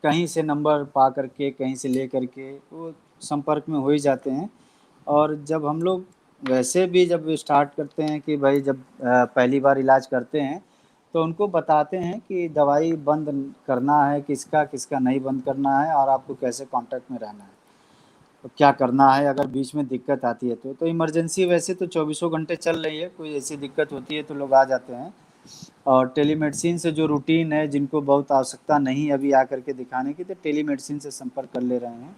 कहीं से नंबर पा करके कहीं से ले करके वो संपर्क में हो ही जाते हैं। और जब हम लोग वैसे भी जब स्टार्ट करते हैं कि भाई जब पहली बार इलाज करते हैं तो उनको बताते हैं कि दवाई बंद करना है किसका किसका नहीं बंद करना है और आपको कैसे कांटेक्ट में रहना है, तो क्या करना है अगर बीच में दिक्कत आती है। तो इमरजेंसी वैसे तो चौबीसों घंटे चल रही है, कोई ऐसी दिक्कत होती है तो लोग आ जाते हैं। और टेलीमेडिसिन से जो रूटीन है, जिनको बहुत आवश्यकता नहीं अभी आकर के दिखाने की, तो टेलीमेडिसिन से संपर्क कर ले रहे हैं।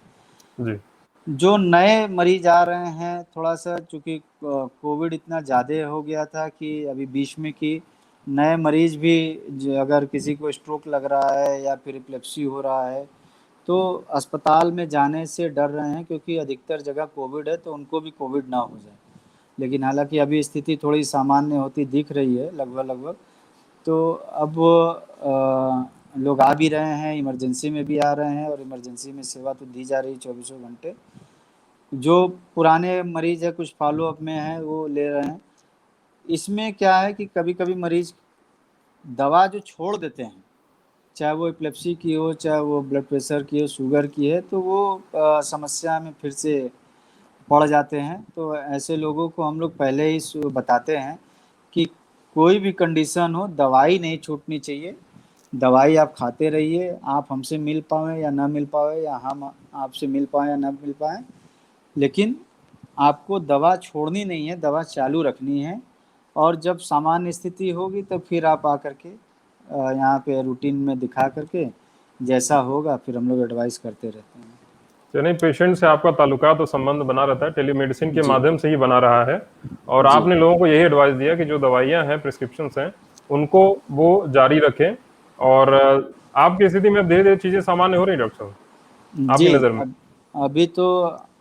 जी। जो नए मरीज आ रहे हैं थोड़ा सा, चूँकि कोविड इतना ज़्यादा हो गया था कि अभी बीच में कि नए मरीज भी अगर किसी को स्ट्रोक लग रहा है या फिर एपिलेप्सी हो रहा है तो अस्पताल में जाने से डर रहे हैं, क्योंकि अधिकतर जगह कोविड है तो उनको भी कोविड ना हो जाए। लेकिन हालांकि अभी स्थिति थोड़ी सामान्य होती दिख रही है लगभग लगभग। तो अब लोग आ भी रहे हैं, इमरजेंसी में भी आ रहे हैं, और इमरजेंसी में सेवा तो दी जा रही है 24 घंटे। जो पुराने मरीज है कुछ फॉलो अप में है वो ले रहे हैं। इसमें क्या है कि कभी कभी मरीज दवा जो छोड़ देते हैं, चाहे वो एपिलेप्सी की हो, चाहे वो ब्लड प्रेशर की हो, शुगर की है, तो वो समस्या में फिर से पड़ जाते हैं। तो ऐसे लोगों को हम लोग पहले ही बताते हैं कि कोई भी कंडीशन हो दवाई नहीं छूटनी चाहिए। दवाई आप खाते रहिए, आप हमसे मिल पाएँ या ना मिल पाएँ, या हम आपसे मिल पाएँ या ना मिल पाएँ, लेकिन आपको दवा छोड़नी नहीं है, दवा चालू रखनी है। और जब सामान्य स्थिति होगी तो फिर आप आकर के यहाँ पे रूटीन में दिखा करके जैसा होगा फिर हम लोग एडवाइस करते रहते हैं। यानी पेशेंट से आपका ताल्लुकात तो संबंध बना रहता है, टेलीमेडिसिन के जी माध्यम से ही बना रहा है। और जी आपने लोगों को यही एडवाइस दिया कि जो दवाइयां हैं, प्रिस्क्रिप्शंस हैं, उनको वो जारी रखें। और आपकी स्थिति में अब धीरे धीरे चीजें सामान्य हो रही हैं डॉक्टर साहब आपकी जी। नज़र में? अभी तो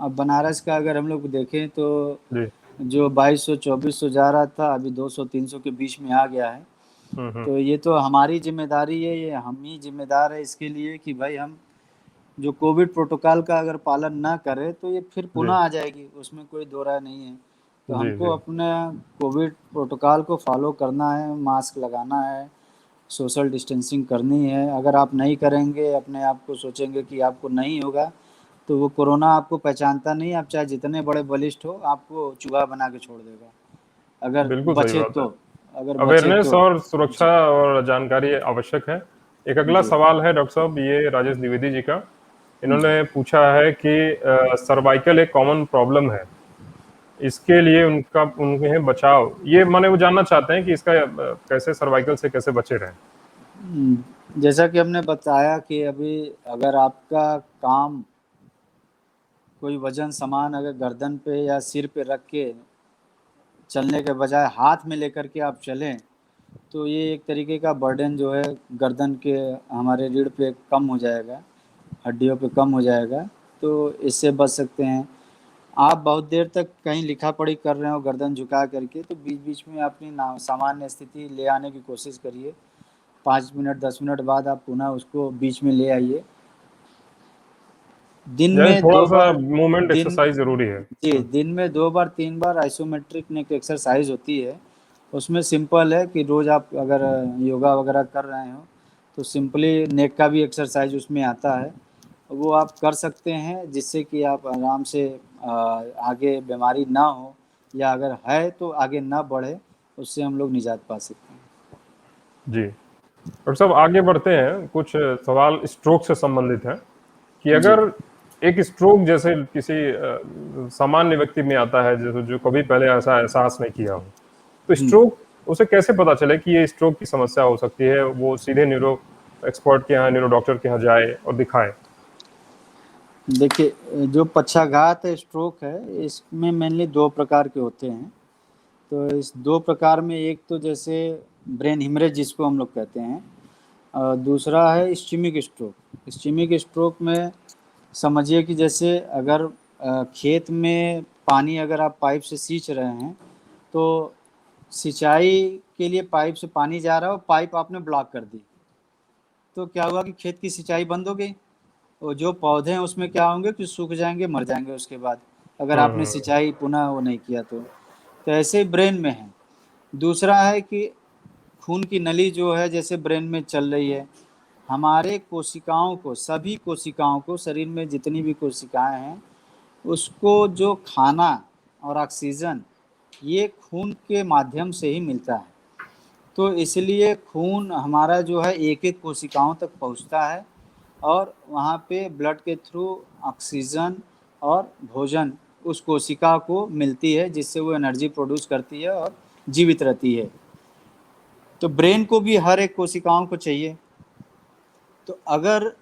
अब बनारस का अगर हम लोग देखें तो जी। जो 2200-2400 जा रहा था अभी 200-300 के बीच में आ गया है। हम्म। तो ये तो हमारी जिम्मेदारी है, ये हम ही जिम्मेदार है इसके लिए कि भाई हम जो कोविड प्रोटोकॉल का अगर पालन ना करें तो ये फिर पुनः जी आ जाएगी, उसमें कोई दो राय नहीं है। तो जी हमको जी। अपने कोविड प्रोटोकॉल को फॉलो करना है, मास्क लगाना है, सोशल डिस्टेंसिंग करनी है। अगर आप नहीं करेंगे, अपने आप को सोचेंगे कि आपको नहीं होगा, तो वो कोरोना आपको पहचानता नहीं, आप चाहे जितने बड़े बलिष्ठ हो आपको चूहा बना के छोड़ देगा, अगर बिल्कुल सही बचे बात है। तो। अगर बचे अवेयरनेस तो। और सुरक्षा जी और जानकारी आवश्यक है। एक अगला जी सवाल है डॉक्टर साहब, ये राजेश द्विवेदी जी का। जी। इन्होंने पूछा है कि सर्वाइकल एक कॉमन प्रॉब्लम है, इसके लिए उनका उन्हें बचाव, ये माने वो जानना चाहते हैं कि इसका कैसे सर्वाइकल से कैसे बचे रहें। जैसा कि हमने बताया कि अभी अगर आपका काम कोई वजन सामान अगर गर्दन पे या सिर पे रख के चलने के बजाय हाथ में लेकर के आप चलें, तो ये एक तरीके का बर्डन जो है गर्दन के हमारे रीढ़ पे कम हो जाएगा, हड्डियों पे कम हो जाएगा, तो इससे बच सकते हैं। आप बहुत देर तक कहीं लिखा पढ़ी कर रहे हो गर्दन झुका करके, तो बीच बीच में अपनी सामान्य स्थिति ले आने की कोशिश करिए। 5 मिनट 10 मिनट बाद आप पुनः उसको बीच में ले आइए। दिन यानी में थोड़ा दो सा बार मूवमेंट दिन एक्सरसाइज जरूरी है। जी, दिन में 2 बार 3 बार आइसोमेट्रिक नेक एक्सरसाइज होती है। उसमें सिंपल है कि रोज़ आप अगर योगा वगैरह कर रहे हो तो सिंपली नेक का भी एक्सरसाइज उसमें आता है, वो आप कर सकते हैं, जिससे कि आप आराम से आगे बीमारी ना हो, या अगर है तो आगे ना बढ़े, उससे हम लोग निजात पा सकते हैं। जी डॉक्टर साहब, आगे बढ़ते हैं। कुछ सवाल स्ट्रोक से संबंधित हैं कि जी अगर एक स्ट्रोक जैसे किसी सामान्य व्यक्ति में आता है, जो जो कभी पहले ऐसा एहसास नहीं किया हो, तो हुँ। स्ट्रोक उसे कैसे पता चले कि ये स्ट्रोक की समस्या हो सकती है? वो सीधे न्यूरो एक्सपर्ट के यहाँ, न्यूरो डॉक्टर के यहाँ जाए और दिखाए। देखिए, जो पक्षाघात स्ट्रोक है इसमें मेनली 2 प्रकार के होते हैं। तो इस 2 प्रकार में एक तो जैसे ब्रेन हेमरेज जिसको हम लोग कहते हैं, दूसरा है इस्चेमिक स्ट्रोक। इस्चेमिक स्ट्रोक में समझिए कि जैसे अगर खेत में पानी अगर आप पाइप से सींच रहे हैं, तो सिंचाई के लिए पाइप से पानी जा रहा है और पाइप आपने ब्लॉक कर दी, तो क्या हुआ कि खेत की सिंचाई बंद हो गई, और जो पौधे हैं उसमें क्या होंगे कि सूख जाएंगे, मर जाएंगे उसके बाद, अगर आपने हम्म। सिंचाई पुनः वो नहीं किया तो ऐसे ही ब्रेन में है। दूसरा है कि खून की नली जो है जैसे ब्रेन में चल रही है, हमारे कोशिकाओं को, सभी कोशिकाओं को, शरीर में जितनी भी कोशिकाएं हैं उसको जो खाना और ऑक्सीजन ये खून के माध्यम से ही मिलता है। तो इसलिए खून हमारा जो है एक एक कोशिकाओं तक पहुंचता है, और वहाँ पे ब्लड के थ्रू ऑक्सीजन और भोजन उस कोशिका को मिलती है, जिससे वो एनर्जी प्रोड्यूस करती है और जीवित रहती है। तो ब्रेन को भी हर एक कोशिकाओं को चाहिए। तो अगर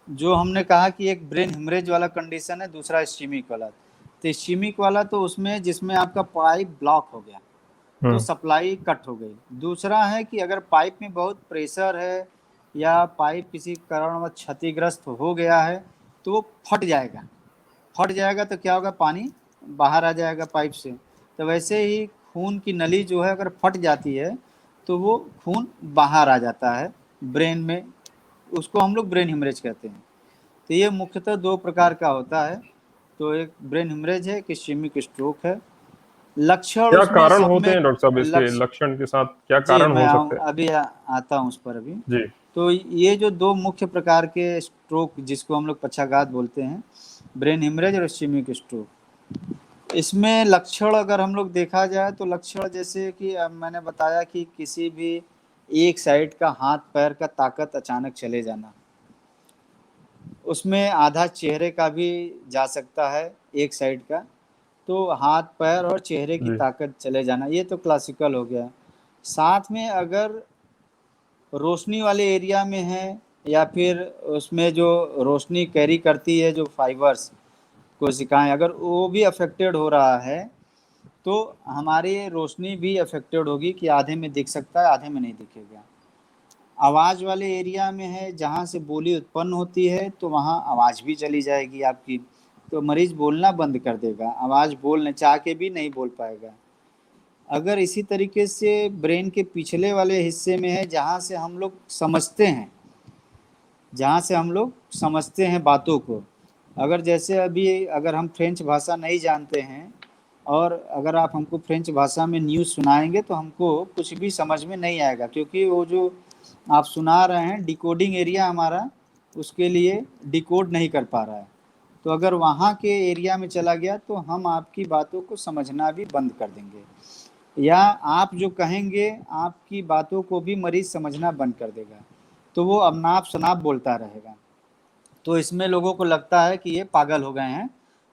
जो हमने कहा कि एक ब्रेन हेमरेज वाला कंडीशन है, दूसरा इस्चीमिक वाला, तो इस्चीमिक वाला तो उसमें जिसमें आपका पाइप ब्लॉक हो गया तो हम्म। सप्लाई कट हो गई। दूसरा है कि अगर पाइप में बहुत प्रेशर है या पाइप किसी कारणवश क्षतिग्रस्त हो गया है तो वो फट जाएगा। फट जाएगा तो क्या होगा, पानी बाहर आ जाएगा पाइप से। तो वैसे ही खून की नली जो है अगर फट जाती है तो वो खून बाहर आ जाता है ब्रेन में, उसको हम लोग ब्रेन हेमरेज कहते हैं। तो ये मुख्यतः 2 प्रकार का होता है। तो एक ब्रेन हेमरेज है, एक इस्केमिक स्ट्रोक है। लक्षण क्या उसमें कारण सब होते में हैं डॉक्टर साहब, इसके लक्ष्य लक्षण के साथ क्या जी, कारण मैं हो सकते हैं? अभी आता हूँ उस पर अभी। जी तो ये जो 2 मुख्य प्रकार के स्ट्रोक जिसको हम लोग पक्षाघात बोलते हैं, ब्रेन हेमरेज और इस्केमिक स्ट्रोक। इसमें लक्षण अगर हम लोग देखा जाए तो लक्षण जैसे कि अब मैंने बताया कि किसी भी एक साइड का हाथ पैर का ताकत अचानक चले जाना, उसमें आधा चेहरे का भी जा सकता है एक साइड का। तो हाथ पैर और चेहरे की जी ताकत चले जाना, ये तो क्लासिकल हो गया। साथ में अगर रोशनी वाले एरिया में है या फिर उसमें जो रोशनी कैरी करती है जो फाइबर्स कोशिकाएं, अगर वो भी अफेक्टेड हो रहा है तो हमारी रोशनी भी अफेक्टेड होगी कि आधे में दिख सकता है, आधे में नहीं दिखेगा। आवाज़ वाले एरिया में है जहाँ से बोली उत्पन्न होती है तो वहाँ आवाज़ भी चली जाएगी आपकी, तो मरीज बोलना बंद कर देगा, आवाज़ बोलने चाह के भी नहीं बोल पाएगा। अगर इसी तरीके से ब्रेन के पिछले वाले हिस्से में है जहाँ से हम लोग समझते हैं, जहाँ से हम लोग समझते हैं बातों को, अगर जैसे अभी अगर हम फ्रेंच भाषा नहीं जानते हैं और अगर आप हमको फ्रेंच भाषा में न्यूज़ सुनाएंगे तो हमको कुछ भी समझ में नहीं आएगा, क्योंकि वो जो आप सुना रहे हैं डिकोडिंग एरिया हमारा उसके लिए डिकोड नहीं कर पा रहा है। तो अगर वहाँ के एरिया में चला गया तो हम आपकी बातों को समझना भी बंद कर देंगे, या आप जो कहेंगे आपकी बातों को भी मरीज समझना बंद कर देगा, तो वो अनाप शनाप बोलता रहेगा। तो इसमें लोगों को लगता है कि ये पागल हो गए हैं,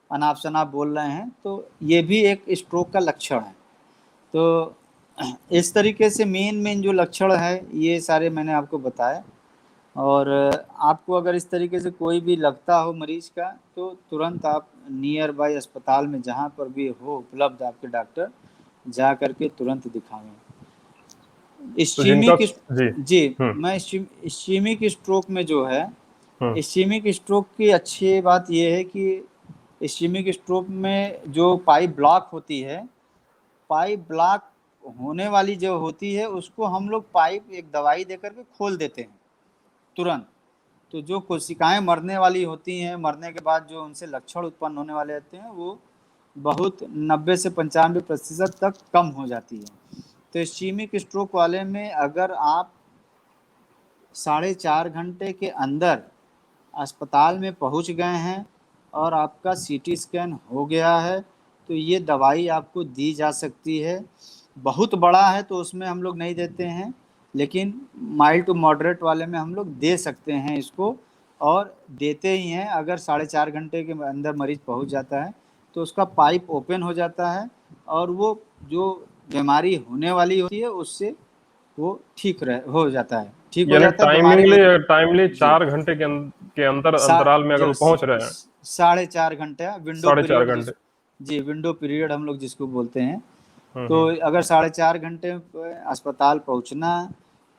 अनाप शनाप बोल रहे हैं, तो ये भी एक स्ट्रोक का लक्षण है। तो इस तरीके से मेन जो लक्षण है ये सारे मैंने आपको बताए। और आपको अगर इस तरीके से कोई भी लगता हो मरीज का तो तुरंत आप नियर बाय अस्पताल में जहाँ पर भी हो उपलब्ध आपके डॉक्टर, जा करके तुरंत दिखावें। तो जिनका इस्कीमिक जी जी, हम्म मैं इस्कीमिक स्ट्रोक में जो है, हम्म इस्कीमिक स्ट्रोक की अच्छी बात ये है कि इस्कीमिक स्ट्रोक में जो पाइप ब्लॉक होती है, पाइप ब्लॉक होने वाली जो होती है उसको हम लोग पाइप एक दवाई देकर के खोल देते हैं तुरंत। तो जो कोशिकाएं मरने वाली होती हैं, मरने के बाद जो उनसे लक्षण उत्पन्न होने वाले होते हैं वो बहुत 90 से 95% तक कम हो जाती है। तो इस्कीमिक स्ट्रोक वाले में अगर आप 4.5 घंटे के अंदर अस्पताल में पहुंच गए हैं और आपका सीटी स्कैन हो गया है तो ये दवाई आपको दी जा सकती है। बहुत बड़ा है तो उसमें हम लोग नहीं देते हैं, लेकिन माइल्ड टू मॉडरेट वाले में हम लोग दे सकते हैं इसको, और देते ही हैं। अगर 4.5 घंटे के अंदर मरीज पहुंच जाता है तो उसका पाइप ओपन हो जाता है और वो जो बीमारी होने वाली होती है उससे वो ठीक हो जाता है, ठीक हो यानी जाता है बीमारी टाइमिंगली होती टाइमली जी। 4 घंटे के अंतर सा अंतराल में अगर जो वो पहुंच रहे हैं? 4.5 घंटे विंडो 4.5 पीरियड घंटे। जी, विंडो पीरियड हम लोग जिसको बोलते हैं। तो हम्म। अगर 4.5 घंटे पे अस्पताल पहुंचना,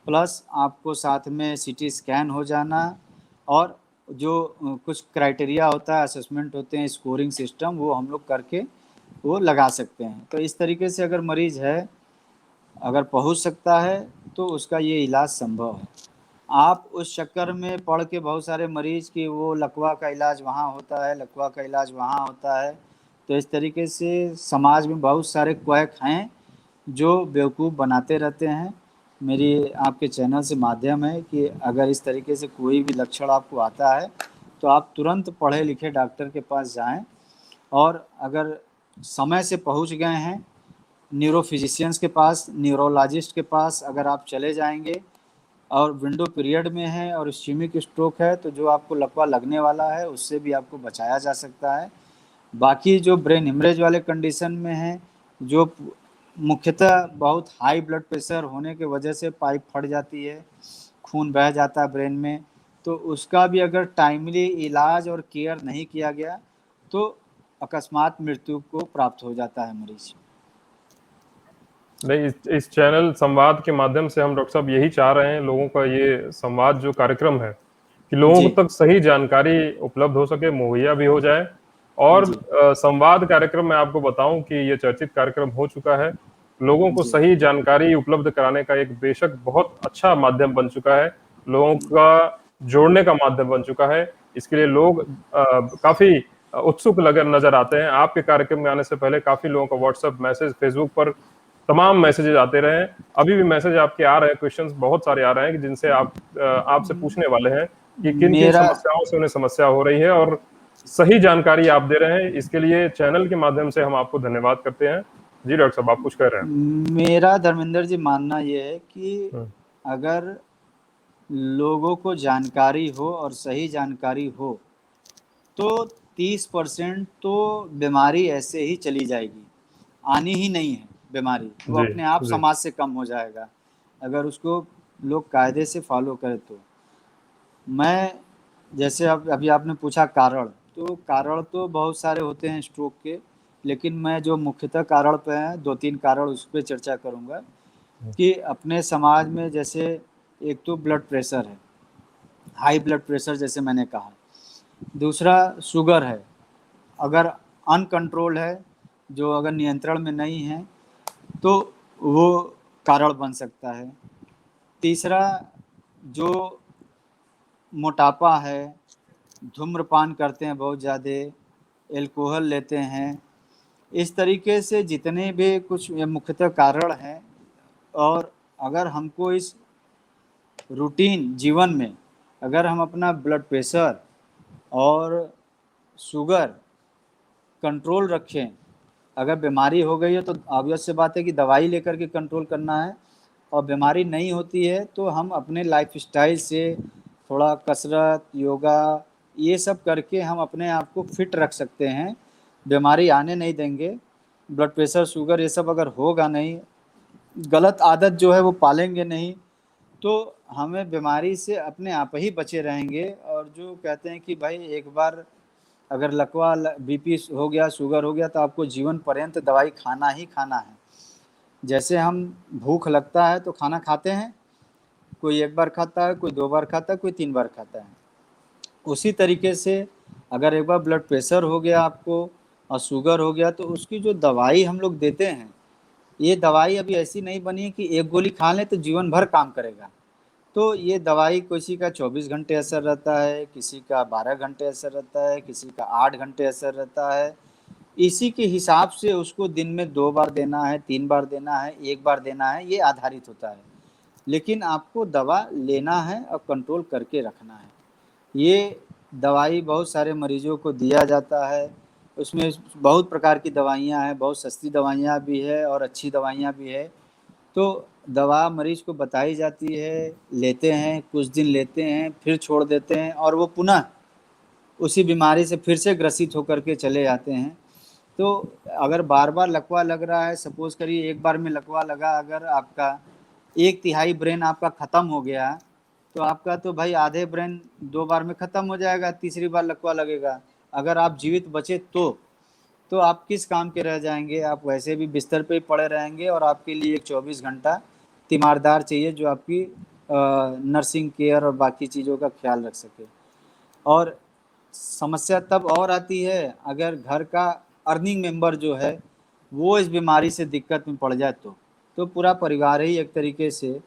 प्लस आपको साथ में सीटी स्कैन हो जाना, और जो कुछ क्राइटेरिया होता है, असेसमेंट होते हैं, स्कोरिंग सिस्टम, वो हम लोग करके वो लगा सकते हैं। तो इस तरीके से अगर मरीज है, अगर पहुंच सकता है तो उसका ये इलाज संभव है। आप उस चक्कर में पड़ के बहुत सारे मरीज की वो लकवा का इलाज वहाँ होता है, लकवा का इलाज वहाँ होता है, तो इस तरीके से समाज में बहुत सारे क्वैक हैं जो बेवकूफ़ बनाते रहते हैं। मेरी आपके चैनल से माध्यम है कि अगर इस तरीके से कोई भी लक्षण आपको आता है तो आप तुरंत पढ़े लिखे डॉक्टर के पास जाएं, और अगर समय से पहुंच गए हैं न्यूरो फिजिशियंस के पास, न्यूरोलॉजिस्ट के पास अगर आप चले जाएंगे और विंडो पीरियड में है और इस्कीमिक स्ट्रोक है तो जो आपको लकवा लगने वाला है उससे भी आपको बचाया जा सकता है। बाकी जो ब्रेन हेमरेज वाले कंडीशन में है, जो मुख्यतः बहुत हाई ब्लड प्रेशर होने के वजह से पाइप फट जाती है, खून बह जाता है ब्रेन में, तो उसका भी अगर टाइमली इलाज और केयर नहीं किया गया तो अकस्मात मृत्यु को प्राप्त हो जाता है मरीज। नहीं, इस चैनल संवाद के माध्यम से हम डॉक्टर साहब यही चाह रहे हैं, लोगों का ये संवाद जो कार्यक्रम है कि लोगों जी तक सही जानकारी उपलब्ध हो सके, मुहैया भी हो जाए। और जी संवाद कार्यक्रम में आपको बताऊं कि ये चर्चित कार्यक्रम हो चुका है, लोगों को जी सही जानकारी उपलब्ध कराने का एक बेशक बहुत अच्छा माध्यम बन चुका है। लोगों का जोड़ने का माध्यम बन चुका है। इसके लिए लोग काफी उत्सुक नजर आते हैं। आपके कार्यक्रम में आने से पहले काफी लोगों का व्हाट्सएप मैसेज, फेसबुक पर तमाम मैसेजेस आते रहे। अभी भी मैसेज आपके आ रहे हैं, क्वेश्चंस बहुत सारे आ रहे हैं कि जिनसे आपसे पूछने वाले हैं कि किन किन मेरा समस्याओं से उन्हें समस्या हो रही है, और सही जानकारी आप दे रहे हैं। इसके लिए चैनल के माध्यम से हम आपको धन्यवाद करते हैं। जी डॉक्टर साहब, आप कुछ कह रहे हैं? मेरा धर्मेंद्र जी मानना ये है कि हम्म, अगर लोगों को जानकारी हो और सही जानकारी हो तो 30% तो बीमारी ऐसे ही चली जाएगी, आनी ही नहीं है बीमारी, वो जी अपने आप जी। समाज से कम हो जाएगा अगर उसको लोग कायदे से फॉलो करें तो। मैं जैसे अब अभी आपने पूछा कारण, तो कारण तो बहुत सारे होते हैं स्ट्रोक के, लेकिन मैं जो मुख्यतः कारण पे हैं 2-3 कारण उस पर चर्चा करूँगा कि अपने समाज में जैसे एक तो ब्लड प्रेशर है, हाई ब्लड प्रेशर जैसे मैंने कहा। दूसरा शुगर है, अगर अनकंट्रोल है, जो अगर नियंत्रण में नहीं है तो वो कारण बन सकता है। तीसरा जो मोटापा है, धूम्रपान करते हैं बहुत ज़्यादा, एल्कोहल लेते हैं, इस तरीके से जितने भी कुछ ये मुख्यतः कारण हैं। और अगर हमको इस रूटीन जीवन में अगर हम अपना ब्लड प्रेशर और शुगर कंट्रोल रखें, अगर बीमारी हो गई है तो ऑब्वियस सी बात है कि दवाई लेकर के कंट्रोल करना है, और बीमारी नहीं होती है तो हम अपने लाइफस्टाइल से थोड़ा कसरत, योगा, ये सब करके हम अपने आप को फिट रख सकते हैं, बीमारी आने नहीं देंगे। ब्लड प्रेशर, शुगर ये सब अगर होगा नहीं, गलत आदत जो है वो पालेंगे नहीं, तो हमें बीमारी से अपने आप ही बचे रहेंगे। और जो कहते हैं कि भाई एक बार अगर लकवा बीपी हो गया, शुगर हो गया, तो आपको जीवन पर्यंत दवाई खाना ही खाना है। जैसे हम भूख लगता है तो खाना खाते हैं, कोई 1 बार खाता है, कोई 2 बार खाता है, कोई 3 बार खाता है। उसी तरीके से अगर एक बार ब्लड प्रेशर हो गया आपको और शुगर हो गया, तो उसकी जो दवाई हम लोग देते हैं, ये दवाई अभी ऐसी नहीं बनी है कि एक गोली खा लें तो जीवन भर काम करेगा। तो ये दवाई किसी का 24 घंटे असर रहता है, किसी का 12 घंटे असर रहता है, किसी का 8 घंटे असर रहता है। इसी के हिसाब से उसको दिन में 2 बार देना है, 3 बार देना है, 1 बार देना है, ये आधारित होता है। लेकिन आपको दवा लेना है और कंट्रोल करके रखना है। ये दवाई बहुत सारे मरीजों को दिया जाता है, उसमें बहुत प्रकार की दवाइयाँ हैं, बहुत सस्ती दवाइयाँ भी है और अच्छी दवाइयाँ भी है। तो दवा मरीज को बताई जाती है, लेते हैं, कुछ दिन लेते हैं, फिर छोड़ देते हैं और वो पुनः उसी बीमारी से फिर से ग्रसित होकर के चले जाते हैं। तो अगर बार-बार लकवा लग रहा है, सपोज़ करिए एक बार में लकवा लगा, अगर आपका 1/3 ब्रेन आपका ख़त्म हो गया, तो आपका तो भाई आधे ब्रेन 2 बार में ख़त्म हो जाएगा, तीसरी बार लकवा लगेगा। अगर आप जीवित बचे तो आप किस काम के रह जाएँगे? आप वैसे भी बिस्तर पे ही पड़े रहेंगे और आपके लिए एक 24 घंटा तीमारदार चाहिए जो आपकी नर्सिंग केयर और बाकी चीज़ों का ख्याल रख सके। और समस्या तब और आती है अगर घर का अर्निंग मेंबर जो है वो इस बीमारी से दिक्कत में पड़ जाए तो पूरा परिवार ही एक तरीके से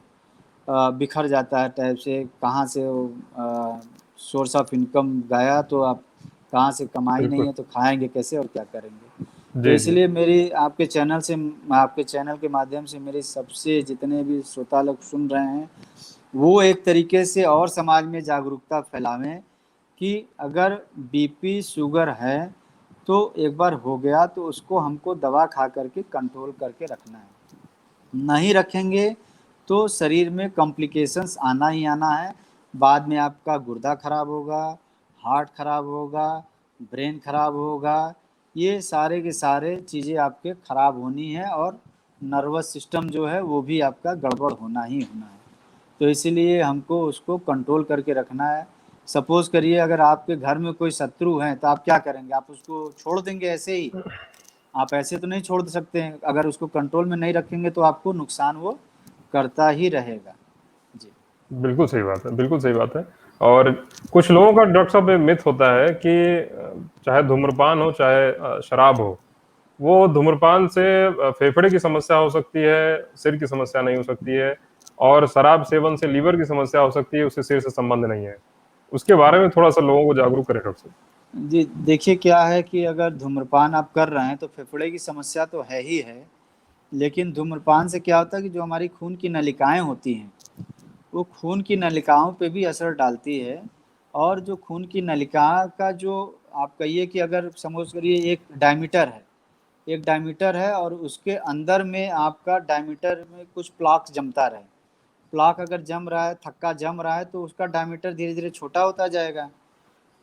बिखर जाता है टाइप से। कहाँ से वो सोर्स ऑफ इनकम गया, तो आप कहाँ से कमाई नहीं बिल्कुल। है तो खाएंगे कैसे और क्या करेंगे। तो जी जी। इसलिए मेरी आपके चैनल के माध्यम से मेरे सबसे जितने भी श्रोता लोग सुन रहे हैं, वो एक तरीके से और समाज में जागरूकता फैलावें कि अगर बीपी शुगर है तो एक बार हो गया तो उसको हमको दवा खा करके कंट्रोल करके रखना है। नहीं रखेंगे तो शरीर में कॉम्प्लिकेशंस आना ही आना है। बाद में आपका गुर्दा खराब होगा, हार्ट खराब होगा, ब्रेन खराब होगा, ये सारे के सारे चीज़ें आपके खराब होनी है और नर्वस सिस्टम जो है वो भी आपका गड़बड़ होना ही होना है। तो इसीलिए हमको उसको कंट्रोल करके रखना है। सपोज़ करिए अगर आपके घर में कोई शत्रु हैं तो आप क्या करेंगे? आप उसको छोड़ देंगे ऐसे ही? आप ऐसे तो नहीं छोड़ सकते हैं। अगर उसको कंट्रोल में नहीं रखेंगे तो आपको नुकसान वो करता ही रहेगा। जी। बिल्कुल सही बात है, बिल्कुल सही बात है। और कुछ लोगों का डॉक्टर साहब मिथ होता है कि चाहे धूम्रपान हो, चाहे शराब हो, वो धूम्रपान से फेफड़े की समस्या हो सकती है, सिर की समस्या नहीं हो सकती है, और शराब सेवन से लीवर की समस्या हो सकती है, उससे सिर से संबंध नहीं है। उसके बारे में थोड़ा सा लोगों को जागरूक करें डॉक्टर साहब। जी देखिए, क्या है कि अगर धूम्रपान आप कर रहे हैं तो फेफड़े की समस्या तो है ही है, लेकिन धूम्रपान से क्या होता है कि जो हमारी खून की नलिकाएं होती हैं, वो खून की नलिकाओं पे भी असर डालती है। और जो खून की नलिका का जो, आप कहिए कि अगर समझ करिए एक डायमीटर है और उसके अंदर में आपका डायमीटर में कुछ प्लाक जमता रहे। प्लाक अगर जम रहा है, थक्का जम रहा है, तो उसका डायमीटर धीरे धीरे छोटा होता जाएगा।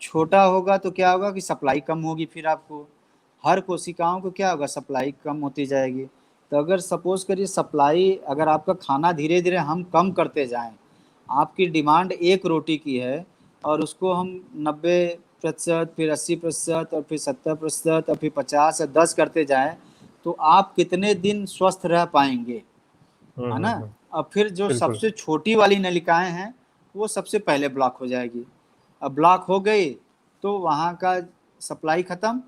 छोटा होगा तो क्या होगा कि सप्लाई कम होगी, फिर आपको हर कोशिकाओं को क्या होगा, सप्लाई कम होती जाएगी। तो अगर सपोज करिए सप्लाई, अगर आपका खाना धीरे धीरे हम कम करते जाएं, आपकी डिमांड एक रोटी की है और उसको हम 90%, फिर 80%, और फिर 70%, और फिर 50 या 10 करते जाएं, तो आप कितने दिन स्वस्थ रह पाएंगे, है ना। हम्म। अब फिर जो बिल्कुल। सबसे छोटी वाली नलिकाएं हैं, वो सबसे पहले ब्लॉक हो जाएगी। अब ब्लॉक हो गई तो वहाँ का सप्लाई खत्म,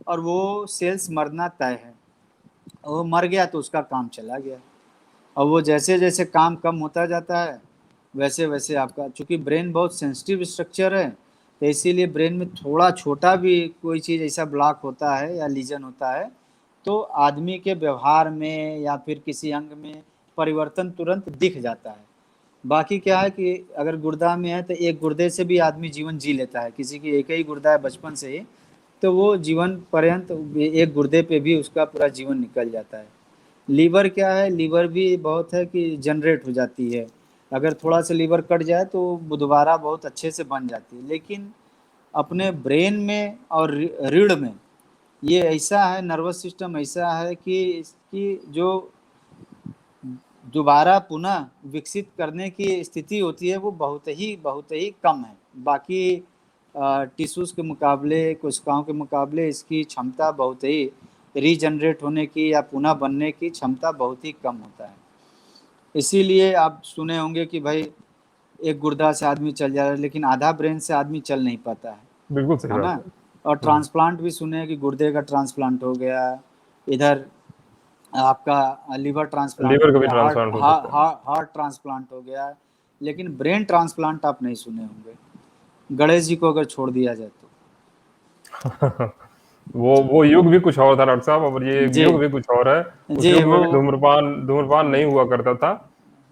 और वो सेल्स मरना तय है। और वो मर गया तो उसका काम चला गया। और वो जैसे जैसे काम कम होता जाता है, वैसे वैसे आपका, चूंकि ब्रेन बहुत सेंसिटिव स्ट्रक्चर है, तो इसीलिए ब्रेन में थोड़ा छोटा भी कोई चीज़ ऐसा ब्लॉक होता है या लीजन होता है, तो आदमी के व्यवहार में या फिर किसी अंग में परिवर्तन तुरंत दिख जाता है। बाकी क्या है कि अगर गुर्दा में है तो एक गुर्दे से भी आदमी जीवन जी लेता है, किसी की एक ही गुर्दा है बचपन से ही, तो वो जीवन पर्यंत एक गुर्दे पे भी उसका पूरा जीवन निकल जाता है। लीवर क्या है, लीवर भी बहुत है कि जनरेट हो जाती है। अगर थोड़ा सा लीवर कट जाए तो वो दोबारा बहुत अच्छे से बन जाती है। लेकिन अपने ब्रेन में और रीढ़ में ये ऐसा है, नर्वस सिस्टम ऐसा है कि इसकी जो दोबारा पुनः विकसित करने की स्थिति होती है वो बहुत ही कम है। बाकी टिश्यूज के मुकाबले, कोशिकाओं के मुकाबले इसकी क्षमता बहुत ही, रीजनरेट होने की या पुनः बनने की क्षमता बहुत ही कम होता है। इसीलिए आप सुने होंगे कि भाई एक गुर्दा से आदमी चल जा रहा है, लेकिन आधा ब्रेन से आदमी चल नहीं पाता बिल्कुल सही है बात ना। है। और ट्रांसप्लांट भी सुने हैं कि गुर्दे का ट्रांसप्लांट हो गया, इधर आपका लीवर ट्रांसप्लांट लीवर हो का भी गया, ट्रांसप्लांट हो सकता है। हार्ट ट्रांसप्लांट हो गया, लेकिन ब्रेन ट्रांसप्लांट आप नहीं सुने होंगे, गणेश जी को अगर छोड़ दिया जाए तो। वो युग भी कुछ और था डॉक्टर साहब, और ये जी युग भी कुछ और है। उस जी युग में वो भी धूम्रपान धूम्रपान नहीं हुआ करता था।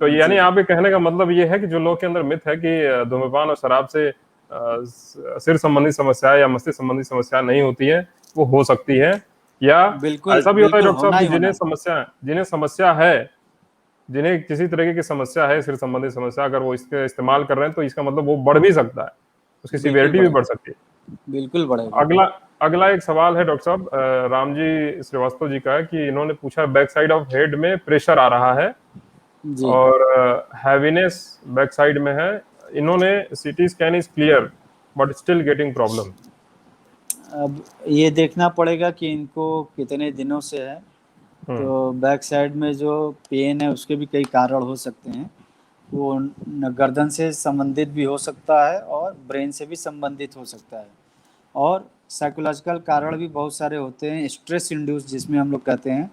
तो यानी जी आपके कहने का मतलब ये है कि जो लोग के अंदर मिथ है कि धूम्रपान और शराब से सिर संबंधी समस्या या मस्तिष्क संबंधी समस्या नहीं होती है, वो हो सकती है। या बिल्कुल ऐसा भी होता है बिल्कुल, डॉक्टर साहब होना कि ही होना है। जिन्हें समस्या है, जिन्हें किसी तरीके की समस्या है, सिर संबंधी समस्या, अगर वो इसके इस्तेमाल कर रहे हैं तो इसका मतलब वो बढ़ भी सकता है, उसकी बिल्कुल सीवियरिटी भी बढ़ बढ़ेगा, सकती है। बिल्कुल बढ़ेगा। अगला अगला एक सवाल है डॉक्टर साहब, रामजी श्रीवास्तव जी का है कि इन्होंने पूछा बैक साइड ऑफ हेड में प्रेशर आ रहा है जी, और हैवीनेस बैक साइड में है। इन्होंने CT scan is clear but still getting problem. अब ये देखना पड़ेगा कि इनको कितने दिनों से है। हम्म। तो बैक साइड में जो पेन है उसके भी कई कारण हो सकते हैं। वो गर्दन से संबंधित भी हो सकता है और ब्रेन से भी संबंधित हो सकता है। और साइकोलॉजिकल कारण भी बहुत सारे होते हैं, स्ट्रेस इंड्यूस जिसमें हम लोग कहते हैं,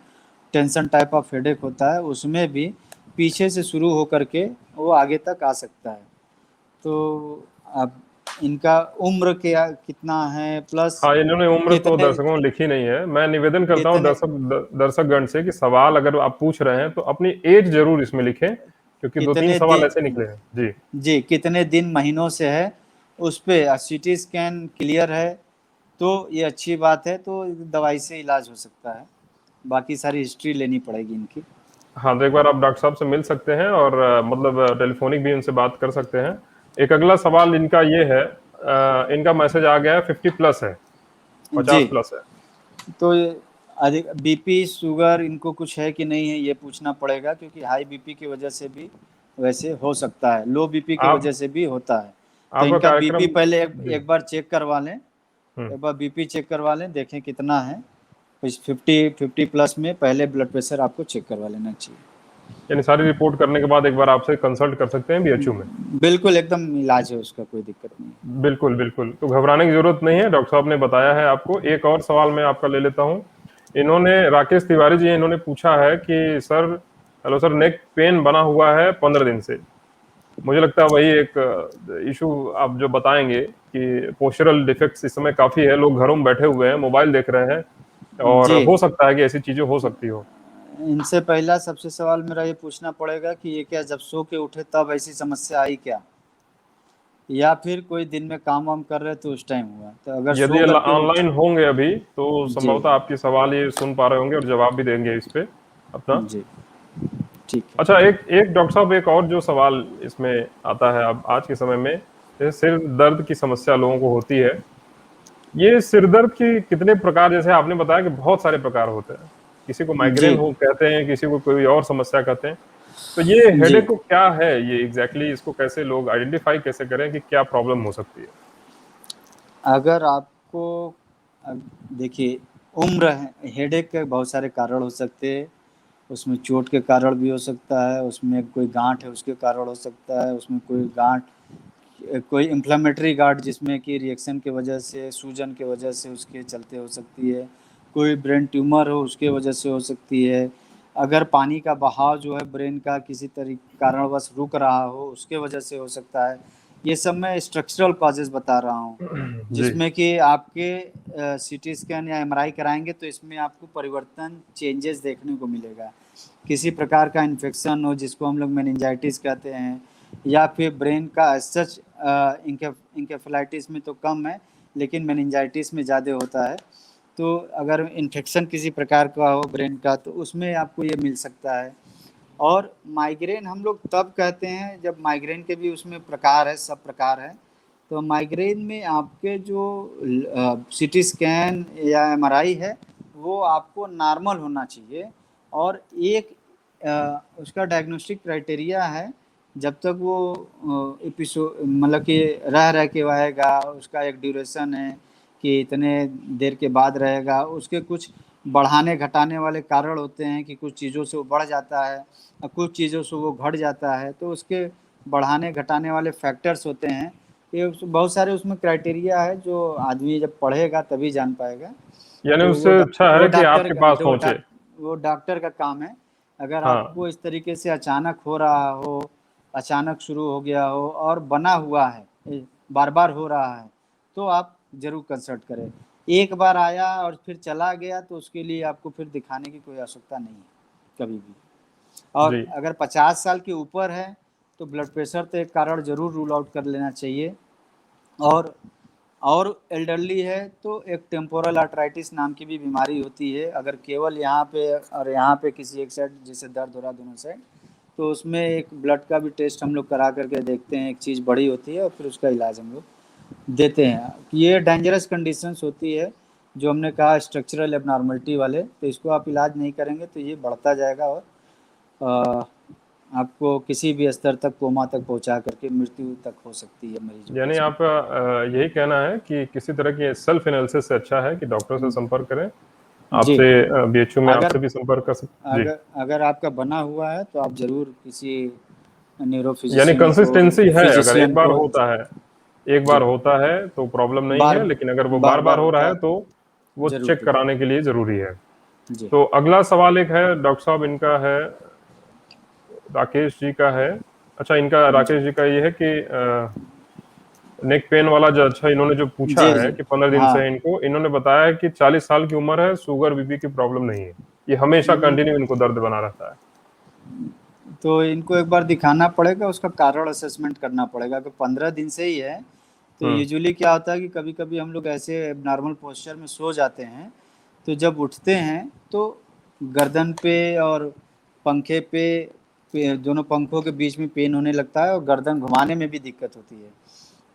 टेंशन टाइप ऑफ हेडेक होता है, उसमें भी पीछे से शुरू होकर के वो आगे तक आ सकता है। तो अब इनका उम्र क्या कितना है, प्लस हाँ, इन्होंने उम्र तो कितने दर्शकों ने लिखी नहीं है। मैं निवेदन करता हूँ कितने दर्शकगण से कि सवाल अगर आप पूछ रहे हैं तो अपनी एज जरूर इसमें लिखें, क्योंकि दो तीन कितने सवाल ऐसे दिन, निकले हैं जी। जी कितने दिन महीनों से है, उस पे सीटी स्कैन क्लियर है तो ये अच्छी बात है, तो दवाई से इलाज हो सकता है। बाकी सारी हिस्ट्री लेनी पड़ेगी इनकी। हाँ, तो एक बार आप डॉक्टर साहब से मिल सकते हैं और मतलब टेलीफोनिक भी उनसे बात कर सकते हैं। एक अगला सवाल इनका ये है, इनका मैसेज आ गया है 50 प्लस है, जी, 50 प्लस है। तो अधिक बीपी शुगर इनको कुछ है कि नहीं है ये पूछना पड़ेगा, क्योंकि हाई बीपी की वजह से भी वैसे हो सकता है, लो बीपी की आप वजह से भी होता है। तो आपका इनका बीपी कार्यक्रम पहले जी। एक बार चेक करवा लें, हम्म। एक बार बीपी चेक करवा लें, देखें कितना है। इस 50 प्लस में पहले ब्लड प्रेशर आपको चेक करवा लेना चाहिए। यानी सारी रिपोर्ट करने के बाद एक बार आपसे कंसल्ट कर सकते हैं बीएचयू में। बिल्कुल एकदम इलाज है उसका, कोई दिक्कत नहीं है। बिल्कुल बिल्कुल, तो घबराने की जरूरत नहीं है, डॉक्टर साहब ने बताया है आपको। एक और सवाल मैं आपका ले लेता हूँ। इन्होंने, राकेश तिवारी जी, इन्होंने पूछा है कि sir, hello sir, neck pain बना हुआ है 15 दिन से, मुझे लगता है वही एक इशू आप जो बताएंगे कि पोस्चरल डिफेक्ट्स इस समय काफी है, लोग घरों में बैठे हुए हैं, मोबाइल देख रहे हैं, और जी। हो सकता है कि ऐसी चीजें हो सकती हो। इनसे पहला सबसे सवाल मेरा ये पूछना पड़ेगा कि ये क्या जब सो के उठे तब ऐसी समस्या आई क्या, या फिर कोई दिन में काम वाम कर रहे तो उस टाइम हुआ, तो अगर यदि सो करके उठ। ऑनलाइन होंगे अभी तो जी। संभवतः आपके सवाल ये सुन पा रहे होंगे और जवाब भी देंगे इस पे अपना। जी ठीक है। अच्छा, एक एक डॉक्टर साहब, एक और जो सवाल इसमें आता है अब आज के समय में, जैसे सिर दर्द की समस्या लोगों को होती है, ये सिर दर्द की कितने प्रकार, जैसे आपने बताया कि बहुत सारे प्रकार होते हैं, किसी को जी। माइग्रेन हो कहते हैं, किसी को कोई और समस्या कहते हैं, तो ये जी हेडेक को क्या है, ये एग्जैक्टली इसको कैसे लोग आइडेंटिफाई कैसे करें कि क्या प्रॉब्लम हो सकती है? अगर आपको देखिए, उम्र है, हेडेक के बहुत सारे कारण हो सकते हैं। उसमें चोट के कारण भी हो सकता है, उसमें कोई गांठ है उसके कारण हो सकता है, उसमें कोई गांठ, कोई इन्फ्लेमेटरी गार्ड जिसमें कि रिएक्शन की वजह से, सूजन की वजह से उसके चलते हो सकती है, कोई ब्रेन ट्यूमर हो उसके वजह से हो सकती है, अगर पानी का बहाव जो है ब्रेन का किसी तरीके कारणवश रुक रहा हो उसके वजह से हो सकता है। ये सब मैं स्ट्रक्चरल कॉजेज बता रहा हूँ, जी। जिसमें कि आपके सीटी स्कैन या एमआरआई कराएंगे तो इसमें आपको परिवर्तन, चेंजेस देखने को मिलेगा। किसी प्रकार का इन्फेक्शन हो जिसको हम लोग मेनिंजाइटिस कहते हैं, या फिर ब्रेन का सच इंकेफेलाइटिस में तो कम है लेकिन मेनिंजाइटिस में ज़्यादा होता है। तो अगर इन्फेक्शन किसी प्रकार का हो ब्रेन का तो उसमें आपको ये मिल सकता है। और माइग्रेन हम लोग तब कहते हैं जब माइग्रेन के भी उसमें प्रकार है, सब प्रकार है। तो माइग्रेन में आपके जो सीटी स्कैन या एमआरआई है वो आपको नॉर्मल होना चाहिए, और एक उसका डायग्नोस्टिक क्राइटेरिया है, जब तक वो एपिसोड मतलब कि रह के आएगा, उसका एक ड्यूरेशन है कि इतने देर के बाद रहेगा, उसके कुछ बढ़ाने घटाने वाले कारण होते हैं कि कुछ चीज़ों से वो बढ़ जाता है और कुछ चीज़ों से वो घट जाता है, तो उसके बढ़ाने घटाने वाले फैक्टर्स होते हैं। ये बहुत सारे उसमें क्राइटेरिया है जो आदमी जब पढ़ेगा तभी जान पाएगा। यानी तो उससे अच्छा वो है कि डॉक्टर आपके का पास पहुंचे। वो डॉक्टर का काम है। अगर हाँ। आपको इस तरीके से अचानक हो रहा हो, अचानक शुरू हो गया हो और बना हुआ है, बार बार हो रहा है, तो आप जरूर कंसल्ट करें। एक बार आया और फिर चला गया तो उसके लिए आपको फिर दिखाने की कोई आवश्यकता नहीं है कभी भी। और जी। अगर 50 साल के ऊपर है तो ब्लड प्रेशर तो एक कारण जरूर रूल आउट कर लेना चाहिए। और एल्डरली है तो एक टेम्पोरल आर्थराइटिस नाम की भी बीमारी होती है। अगर केवल यहाँ पे और यहाँ पे किसी एक साइड जैसे दर्द हो रहा दोनों साइड, तो उसमें एक ब्लड का भी टेस्ट हम लोग करा करके देखते हैं, एक चीज़ बड़ी होती है और फिर उसका इलाज हम लोग देते हैं। ये डेंजरस कंडीशंस होती है जो हमने कहा स्ट्रक्चरल एबनॉर्मलिटी वाले, तो इसको आप इलाज नहीं करेंगे तो ये बढ़ता जाएगा और अ, आपको किसी भी स्तर तक, कोमा तक पहुंचा करके मृत्यु तक हो सकती है मरीजों की यानी इसमें। आपका यही कहना है कि किसी तरह की सेल्फ एनालिसिस से अच्छा है कि डॉक्टर से संपर्क करें, जी। आपसे बीएचयू में अगर आपसे भी संपर्क कर सकते जी। अगर अगर आपका बना हुआ है तो आप जरूर किसी न्यूरो यानी फिजिशियन को, कंसिस्टेंसी है, अगर एक फिजिशियन बार को। होता है, एक बार जी। होता है तो प्रॉब्लम नहीं बार है, लेकिन अगर वो बार बार बार बार हो रहा होता है है तो वो जरूर चेक दिखाएं। कराने के लिए जरूरी है। जी। तो अगला सवाल एक है डॉक्टर साहब, इनका है, राकेश जी का है। अच्छा, इनका जी राकेश जी का ये है कि नेक पेन वाला जो, अच्छा इन्होंने जो पूछा जी। है जी कि 15 दिन हाँ। से इनको, इन्होंने बताया है कि 40 साल की उम्र है, शुगर बीपी की प्रॉब्लम नहीं है, ये हमेशा कंटिन्यू इनको दर्द बना रहता है। तो इनको एक बार दिखाना पड़ेगा, उसका कारण असेसमेंट करना पड़ेगा। अगर 15 दिन से ही है तो हम्म। यूजुअली क्या होता है कि कभी कभी हम लोग ऐसे नॉर्मल पोस्चर में सो जाते हैं, तो जब उठते हैं तो गर्दन पे और पंखे पे दोनों पंखों के बीच में पेन होने लगता है और गर्दन घुमाने में भी दिक्कत होती है।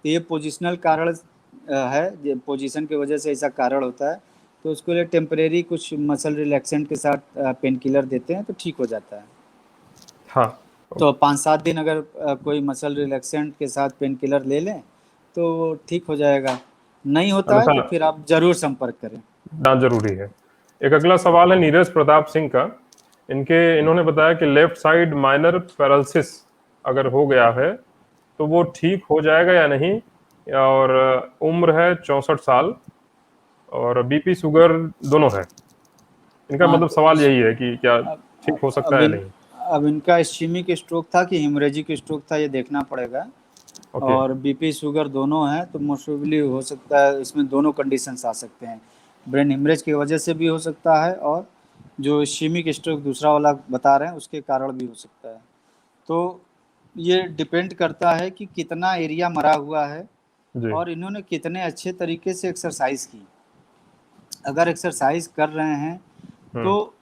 तो ये पोजिशनल कारण है, पोजीशन की वजह से ऐसा कारण होता है। तो उसके लिए टेम्परेरी कुछ मसल रिलैक्सेंट के साथ पेन किलर देते हैं तो ठीक हो जाता है। हाँ। तो 5-7 दिन अगर कोई मसल रिलैक्सेंट के साथ पेन किलर ले लें तो वो ठीक हो जाएगा। नहीं होता है अन्यथा तो फिर आप ज़रूर संपर्क करें। ना जरूरी है। एक अगला सवाल है नीरज प्रताप सिंह का। इन्होंने बताया कि लेफ्ट साइड माइनर पैरालिसिस अगर हो गया है तो वो ठीक हो जाएगा या नहीं, और उम्र है 64 साल, और बीपी शुगर दोनों है। इनका हाँ मतलब तो सवाल यही है कि क्या अब ठीक हो सकता अब है या इन नहीं? अब इनका इस्कीमिक स्ट्रोक था कि हेमरेजिक स्ट्रोक था, ये देखना पड़ेगा। ओके। और बीपी शुगर दोनों हैं, तो मोस्टली हो सकता है इसमें दोनों कंडीशंस आ सकते हैं। ब्रेन हेमरेज की वजह से भी हो सकता है, और जो इस्कीमिक स्ट्रोक दूसरा वाला बता रहे हैं उसके कारण भी हो सकता है। तो ये डिपेंड करता है कि कितना एरिया मरा हुआ है जी। और इन्होंने कितने अच्छे तरीके से एक्सरसाइज की। अगर एक्सरसाइज कर रहे हैं तो हम्म।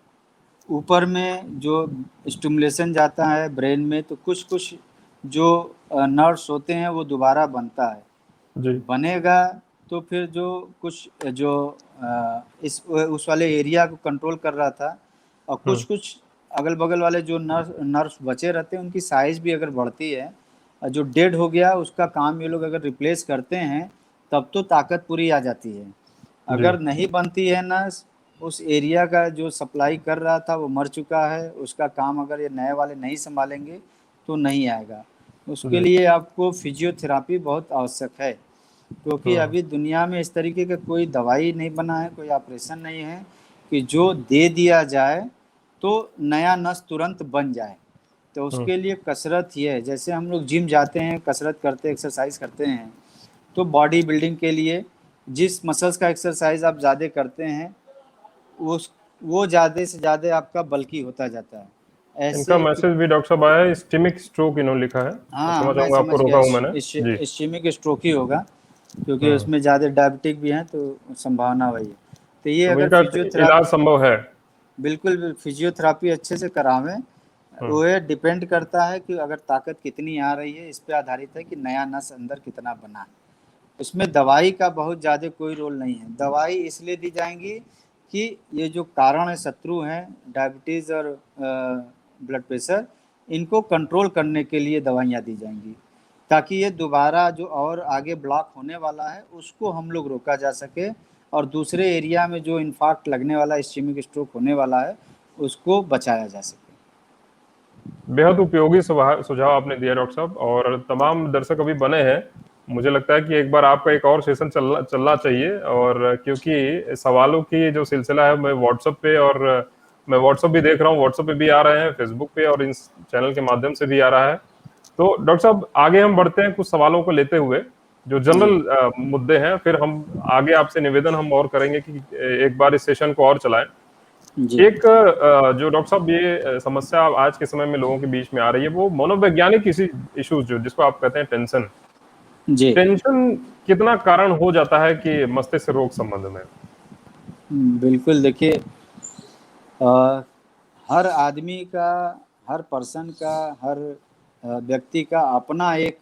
ऊपर में जो स्टिमुलेशन जाता है ब्रेन में, तो कुछ कुछ जो नर्व्स होते हैं वो दोबारा बनता है। जी। बनेगा तो फिर जो कुछ जो इस उस वाले एरिया को कंट्रोल कर रहा था, और कुछ हम्म। कुछ अगल बगल वाले जो नर्व्स बचे रहते हैं उनकी साइज भी अगर बढ़ती है, और जो डेड हो गया उसका काम ये लोग अगर रिप्लेस करते हैं तब तो ताकत पूरी आ जाती है। जी। अगर नहीं बनती है नस, उस एरिया का जो सप्लाई कर रहा था वो मर चुका है, उसका काम अगर ये नए वाले नहीं संभालेंगे तो नहीं आएगा। उसके जी। लिए आपको फिजियोथेरापी बहुत आवश्यक है, क्योंकि हम्म। अभी दुनिया में इस तरीके का कोई दवाई नहीं बना है, कोई ऑपरेशन नहीं है कि जो दे दिया जाए तो नया नस तुरंत बन जाए। तो हम्म। उसके लिए कसरत ही है। जैसे हम लोग जिम जाते हैं, कसरत करते हैं, एक्सरसाइज करते हैं, तो बॉडी बिल्डिंग के लिए जिस मसल्स का एक्सरसाइज आप ज़्यादा करते हैं उस वो ज़्यादा से ज़्यादा आपका बल्कि होता जाता है। इनका ऐसे मैसेज भी डॉक्टर साहब आया है, स्टिमिक स्ट्रोक इन्होंने लिखा है, मैं हाँ, क्षमा मैं चाहूंगा, आपको समझ गया, रोका हूँ मैंने। जी। इस्केमिक स्ट्रोक ही होगा, क्योंकि हम्म। उसमें ज़्यादा डायबिटिक भी हैं तो संभावना वही है। तो ये तो अगर इनका इलाज फिजियोथेरापी, संभव है। बिल्कुल फिजियोथेरापी अच्छे से करावें। हम्म। वो ये डिपेंड करता है कि अगर ताकत कितनी आ रही है, इस पे आधारित है कि नया नस अंदर कितना बना है। उसमें दवाई का बहुत ज़्यादा कोई रोल नहीं है। दवाई इसलिए दी जाएंगी कि ये जो कारण है, शत्रु हैं डायबिटीज़ और ब्लड प्रेशर, इनको कंट्रोल करने के लिए दवाइयाँ दी जाएंगी, ताकि ये दोबारा जो और आगे ब्लॉक होने वाला है उसको हम लोग रोका जा सके, और दूसरे एरिया में जो इन्फाक्ट लगने वाला इस्कीमिक स्ट्रोक होने वाला है उसको बचाया जा सके। बेहद उपयोगी सुझाव आपने दिया डॉक्टर साहब, और तमाम दर्शक अभी बने हैं। मुझे लगता है कि एक बार आपका एक और सेशन चलना चाहिए, और क्योंकि सवालों की जो सिलसिला है, मैं व्हाट्सएप पे, और मैं व्हाट्सएप भी देख रहा हूँ, व्हाट्सएप पे भी आ रहे हैं, फेसबुक पे और इस चैनल के माध्यम से भी आ रहा है। तो डॉक्टर साहब आगे हम बढ़ते हैं कुछ सवालों को लेते हुए, जो जी जनरल मुद्दे हैं, फिर हम आगे आपसे निवेदन हम और करेंगे कि एक बार इस सेशन को और चलाएं। जी एक जो डॉक्टर साहब ये समस्या आज के समय में लोगों के बीच में आ रही है, वो मनोवैज्ञानिक इसी इश्यूज जो जिसको आप कहते हैं टेंशन। जी टेंशन कितना कारण हो जाता है कि मस्तिष्क रोग संबंध में? बिल्कुल। देखिए, अ, हर आदमी का, हर पर्सन का, हर व्यक्ति का अपना एक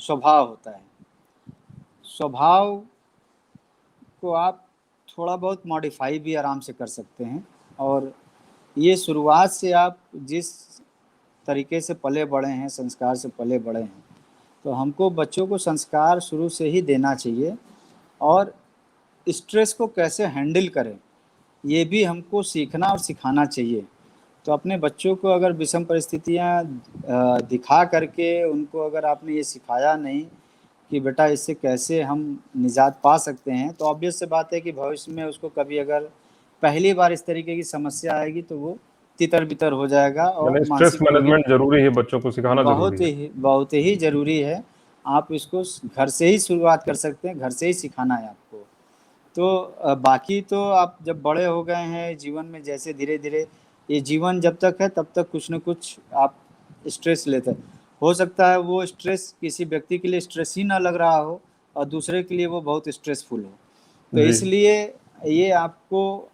स्वभाव होता है। स्वभाव को आप थोड़ा बहुत मॉडिफाई भी आराम से कर सकते हैं, और ये शुरुआत से आप जिस तरीके से पले बड़े हैं, संस्कार से पले बड़े हैं, तो हमको बच्चों को संस्कार शुरू से ही देना चाहिए। और स्ट्रेस को कैसे हैंडल करें ये भी हमको सीखना और सिखाना चाहिए। तो अपने बच्चों को अगर विषम परिस्थितियाँ दिखा करके उनको अगर आपने ये सिखाया नहीं कि बेटा इससे कैसे हम निजात पा सकते हैं, तो ऑब्वियस से बात है कि भविष्य में उसको कभी अगर पहली बार इस तरीके की समस्या आएगी तो वो तितर बितर हो जाएगा और यानी स्ट्रेस मानसिक रोगी। मैनेजमेंट जरूरी है, बच्चों को सिखाना जरूरी है। बहुत ही ज़रूरी है। आप इसको घर से ही शुरुआत कर सकते हैं, घर से ही सिखाना है आपको। तो बाकी तो आप जब बड़े हो गए हैं जीवन में, जैसे धीरे धीरे ये जीवन जब तक है तब तक कुछ न कुछ आप स्ट्रेस लेते हैं। हो सकता है वो स्ट्रेस किसी व्यक्ति के लिए स्ट्रेस ही ना लग रहा हो और दूसरे के लिए वो बहुत स्ट्रेसफुल हो। तो जी। इसलिए ये आपको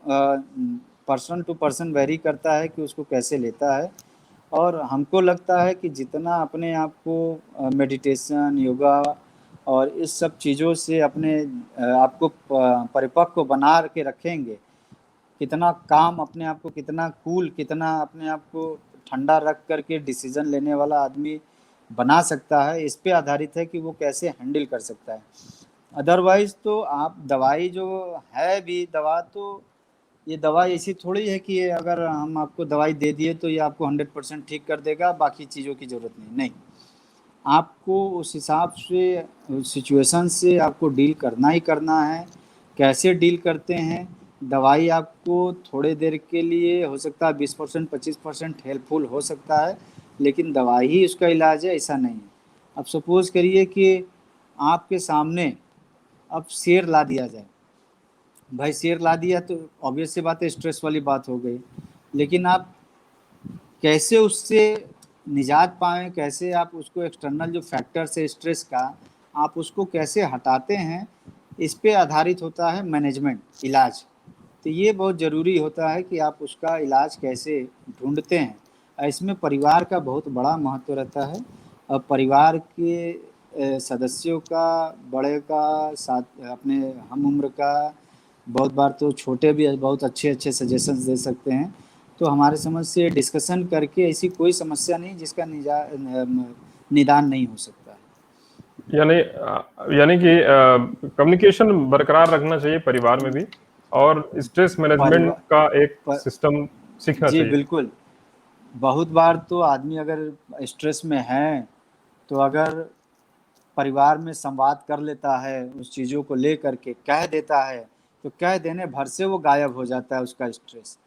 पर्सन टू पर्सन वेरी करता है कि उसको कैसे लेता है। और हमको लगता है कि जितना अपने आप को मेडिटेशन, योगा और इस सब चीज़ों से अपने आप को परिपक्व बना के रखेंगे, कितना काम अपने आप को, कितना कूल, कितना अपने आप को ठंडा रख करके डिसीजन लेने वाला आदमी बना सकता है, इस पे आधारित है कि वो कैसे हैंडल कर सकता है। अदरवाइज तो आप दवाई जो है भी, दवा तो ये दवा ऐसी थोड़ी है कि ये अगर हम आपको दवाई दे दिए तो ये आपको 100% ठीक कर देगा, बाकी चीज़ों की ज़रूरत नहीं। नहीं, आपको उस हिसाब से सिचुएशन से आपको डील करना ही करना है। कैसे डील करते हैं दवाई आपको थोड़े देर के लिए हो सकता है 20% 25% हेल्पफुल हो सकता है, लेकिन दवाई ही उसका इलाज है ऐसा नहीं है। अब सपोज करिए कि आपके सामने अब शेर ला दिया जाए, भाई शेर ला दिया तो ऑब्वियस सी बात है, स्ट्रेस वाली बात हो गई। लेकिन आप कैसे उससे निजात पाएँ, कैसे आप उसको एक्सटर्नल जो फैक्टर्स है स्ट्रेस का, आप उसको कैसे हटाते हैं, इस पे आधारित होता है मैनेजमेंट, इलाज। तो ये बहुत ज़रूरी होता है कि आप उसका इलाज कैसे ढूँढते हैं। इसमें परिवार का बहुत बड़ा महत्व रहता है और परिवार के सदस्यों का, बड़े का, साथ अपने हम उम्र का, बहुत बार तो छोटे भी बहुत अच्छे-अच्छे सजेशंस दे सकते हैं। तो हमारे समझ से डिस्कशन करके ऐसी कोई समस्या नहीं जिसका निदान नहीं हो सकता है। यानी यानी कि कम्युनिकेशन बरकरार रखना चाहिए परिवार में भी, और स्ट्रेस मैनेजमेंट परिवार का एक प सिस्टम सीखना जी, चाहिए। बिल्कुल। बहुत बार तो आदमी अगर स्ट्रेस में है, तो अगर परिवार में संवाद कर लेता है, उस चीज़ों को लेकर के कह देता है, तो कह देने भर से वो गायब हो जाता है उसका स्ट्रेस।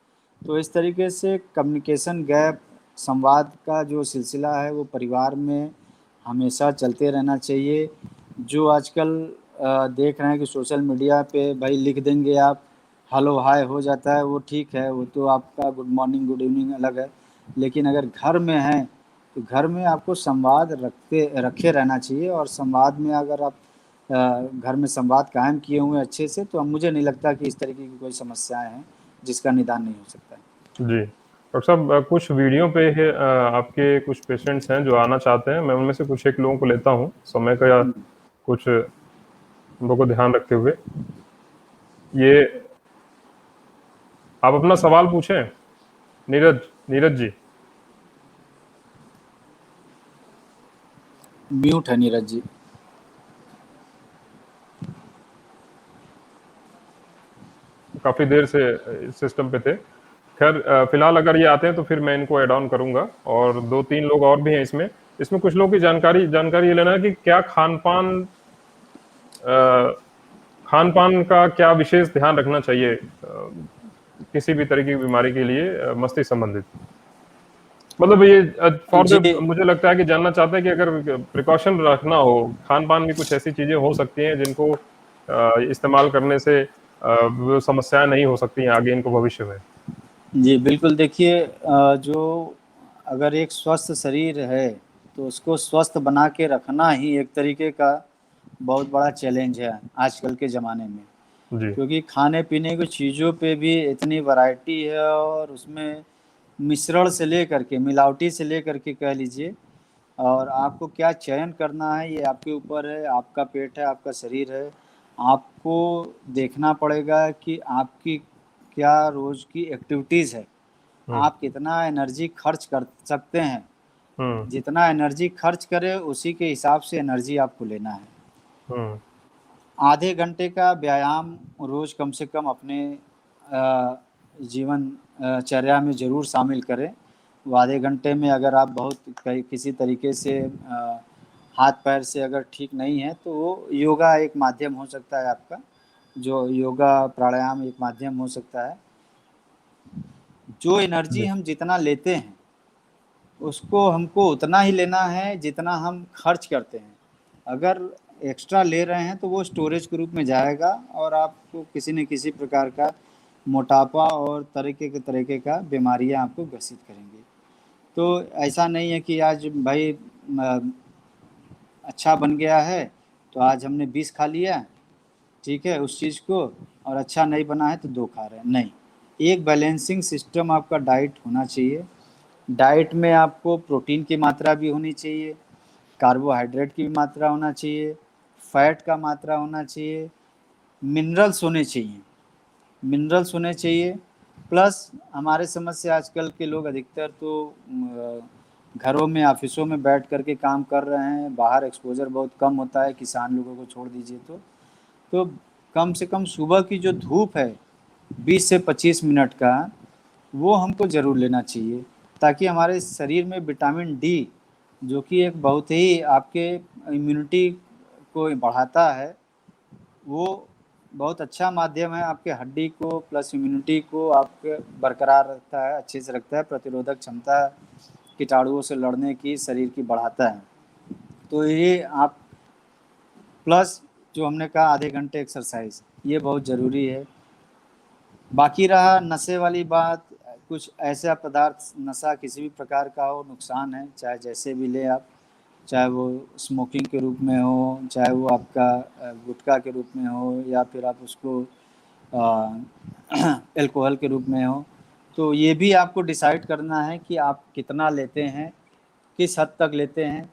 तो इस तरीके से कम्युनिकेशन गैप, संवाद का जो सिलसिला है वो परिवार में हमेशा चलते रहना चाहिए। जो आजकल देख रहे हैं कि सोशल मीडिया पे भाई लिख देंगे आप, हेलो हाय हो जाता है, वो ठीक है, वो तो आपका गुड मॉर्निंग गुड इवनिंग अलग है। लेकिन अगर घर में हैं, तो घर में आपको संवाद रखे रहना चाहिए, और संवाद में अगर आप घर में संवाद कायम किए हुए हैं अच्छे से, तो अब मुझे नहीं लगता कि इस तरीके की कोई समस्याएं हैं जिसका निदान नहीं हो सकता है। जी डॉक्टर साहब, कुछ वीडियो पे है, आपके कुछ पेशेंट्स हैं जो आना चाहते हैं, मैं उनमें से कुछ एक लोगों को लेता हूँ समय का, या हम्म। कुछ लोगों को ध्यान रखते हुए। ये आप अपना सवाल पूछें। नीरज, नीरज जी। म्यूट है नीरज जी। काफी देर से इस सिस्टम पे थे। खैर, फिलहाल अगर ये आते हैं तो फिर मैं इनको ऐड ऑन करूंगा, और दो तीन लोग और भी हैं इसमें। इसमें कुछ लोगों की जानकारी जानकारी ये लेना है कि क्या खान पान का क्या विशेष ध्यान रखना चाहिए किसी भी तरीके की बीमारी के लिए, मस्तिष्क संबंधित। मतलब ये फॉर जी, द, मुझे लगता है कि जानना चाहते हैं कि अगर प्रिकॉशन रखना हो, खान पान में कुछ ऐसी चीजें हो सकती हैं जिनको इस्तेमाल करने से वो समस्याएं नहीं हो सकती हैं आगे इनको भविष्य में। जी, बिल्कुल। देखिए जो अगर एक स्वस्थ शरीर है, तो उसको स्वस्थ बना के रखना ही एक तरीके का बहुत बड़ा चैलेंज है आजकल के ज़माने में। जी। क्योंकि खाने-पीने की चीज़ों पे भी इतनी वैरायटी है, और उसमें मिश्रण से लेकर के, मिलावटी से लेकर के कह लीजिए, और आपको क्या चयन करना है ये आपके ऊपर है, आपका पेट है, आपका शरीर है। आपको देखना पड़ेगा कि आपकी क्या रोज़ की एक्टिविटीज़ है, हम्म। आप कितना एनर्जी खर्च कर सकते हैं। हम्म। जितना एनर्जी खर्च करें उसी के हिसाब से एनर्जी आपको लेना है। हम्म। आधे घंटे का व्यायाम रोज़ कम से कम अपने जीवन चर्या में ज़रूर शामिल करें। वो आधे घंटे में अगर आप बहुत कहीं किसी तरीके से हाथ पैर से अगर ठीक नहीं है, तो वो योगा एक माध्यम हो सकता है आपका, जो योगा प्राणायाम एक माध्यम हो सकता है। जो एनर्जी जी। हम जितना लेते हैं, उसको हमको उतना ही लेना है जितना हम खर्च करते हैं। अगर एक्स्ट्रा ले रहे हैं तो वो स्टोरेज के रूप में जाएगा, और आपको किसी न किसी प्रकार का मोटापा और तरीके का बीमारियां आपको ग्रसित करेंगी। तो ऐसा नहीं है कि आज भाई अच्छा बन गया है तो आज हमने 20 खा लिया, ठीक है, उस चीज़ को, और अच्छा नहीं बना है तो 2 खा रहे हैं, नहीं। एक बैलेंसिंग सिस्टम आपका डाइट होना चाहिए। डाइट में आपको प्रोटीन की मात्रा भी होनी चाहिए, कार्बोहाइड्रेट की भी मात्रा होना चाहिए, फैट का मात्रा होना चाहिए, मिनरल्स होने चाहिए, मिनरल्स होने चाहिए। प्लस हमारे समझ से आजकल के लोग अधिकतर तो घरों में, ऑफिसों में बैठ कर के काम कर रहे हैं, बाहर एक्सपोज़र बहुत कम होता है, किसान लोगों को छोड़ दीजिए तो कम से कम सुबह की जो धूप है 20 से 25 मिनट का, वो हमको ज़रूर लेना चाहिए, ताकि हमारे शरीर में विटामिन डी, जो कि एक बहुत ही आपके इम्यूनिटी को बढ़ाता है, वो बहुत अच्छा माध्यम है, आपके हड्डी को प्लस इम्यूनिटी को आपके बरकरार रखता है, अच्छे से रखता है, प्रतिरोधक क्षमता कीटाणुओं से लड़ने की शरीर की बढ़ाता है। तो ये आप प्लस जो हमने कहा आधे घंटे एक्सरसाइज, ये बहुत ज़रूरी है। बाकी रहा नशे वाली बात, कुछ ऐसा पदार्थ नशा किसी भी प्रकार का हो नुकसान है, चाहे जैसे भी ले आप, चाहे वो स्मोकिंग के रूप में हो, चाहे वो आपका गुटखा के रूप में हो, या फिर आप उसको अल्कोहल के रूप में हो। तो ये भी आपको डिसाइड करना है कि आप कितना लेते हैं, किस हद तक लेते हैं।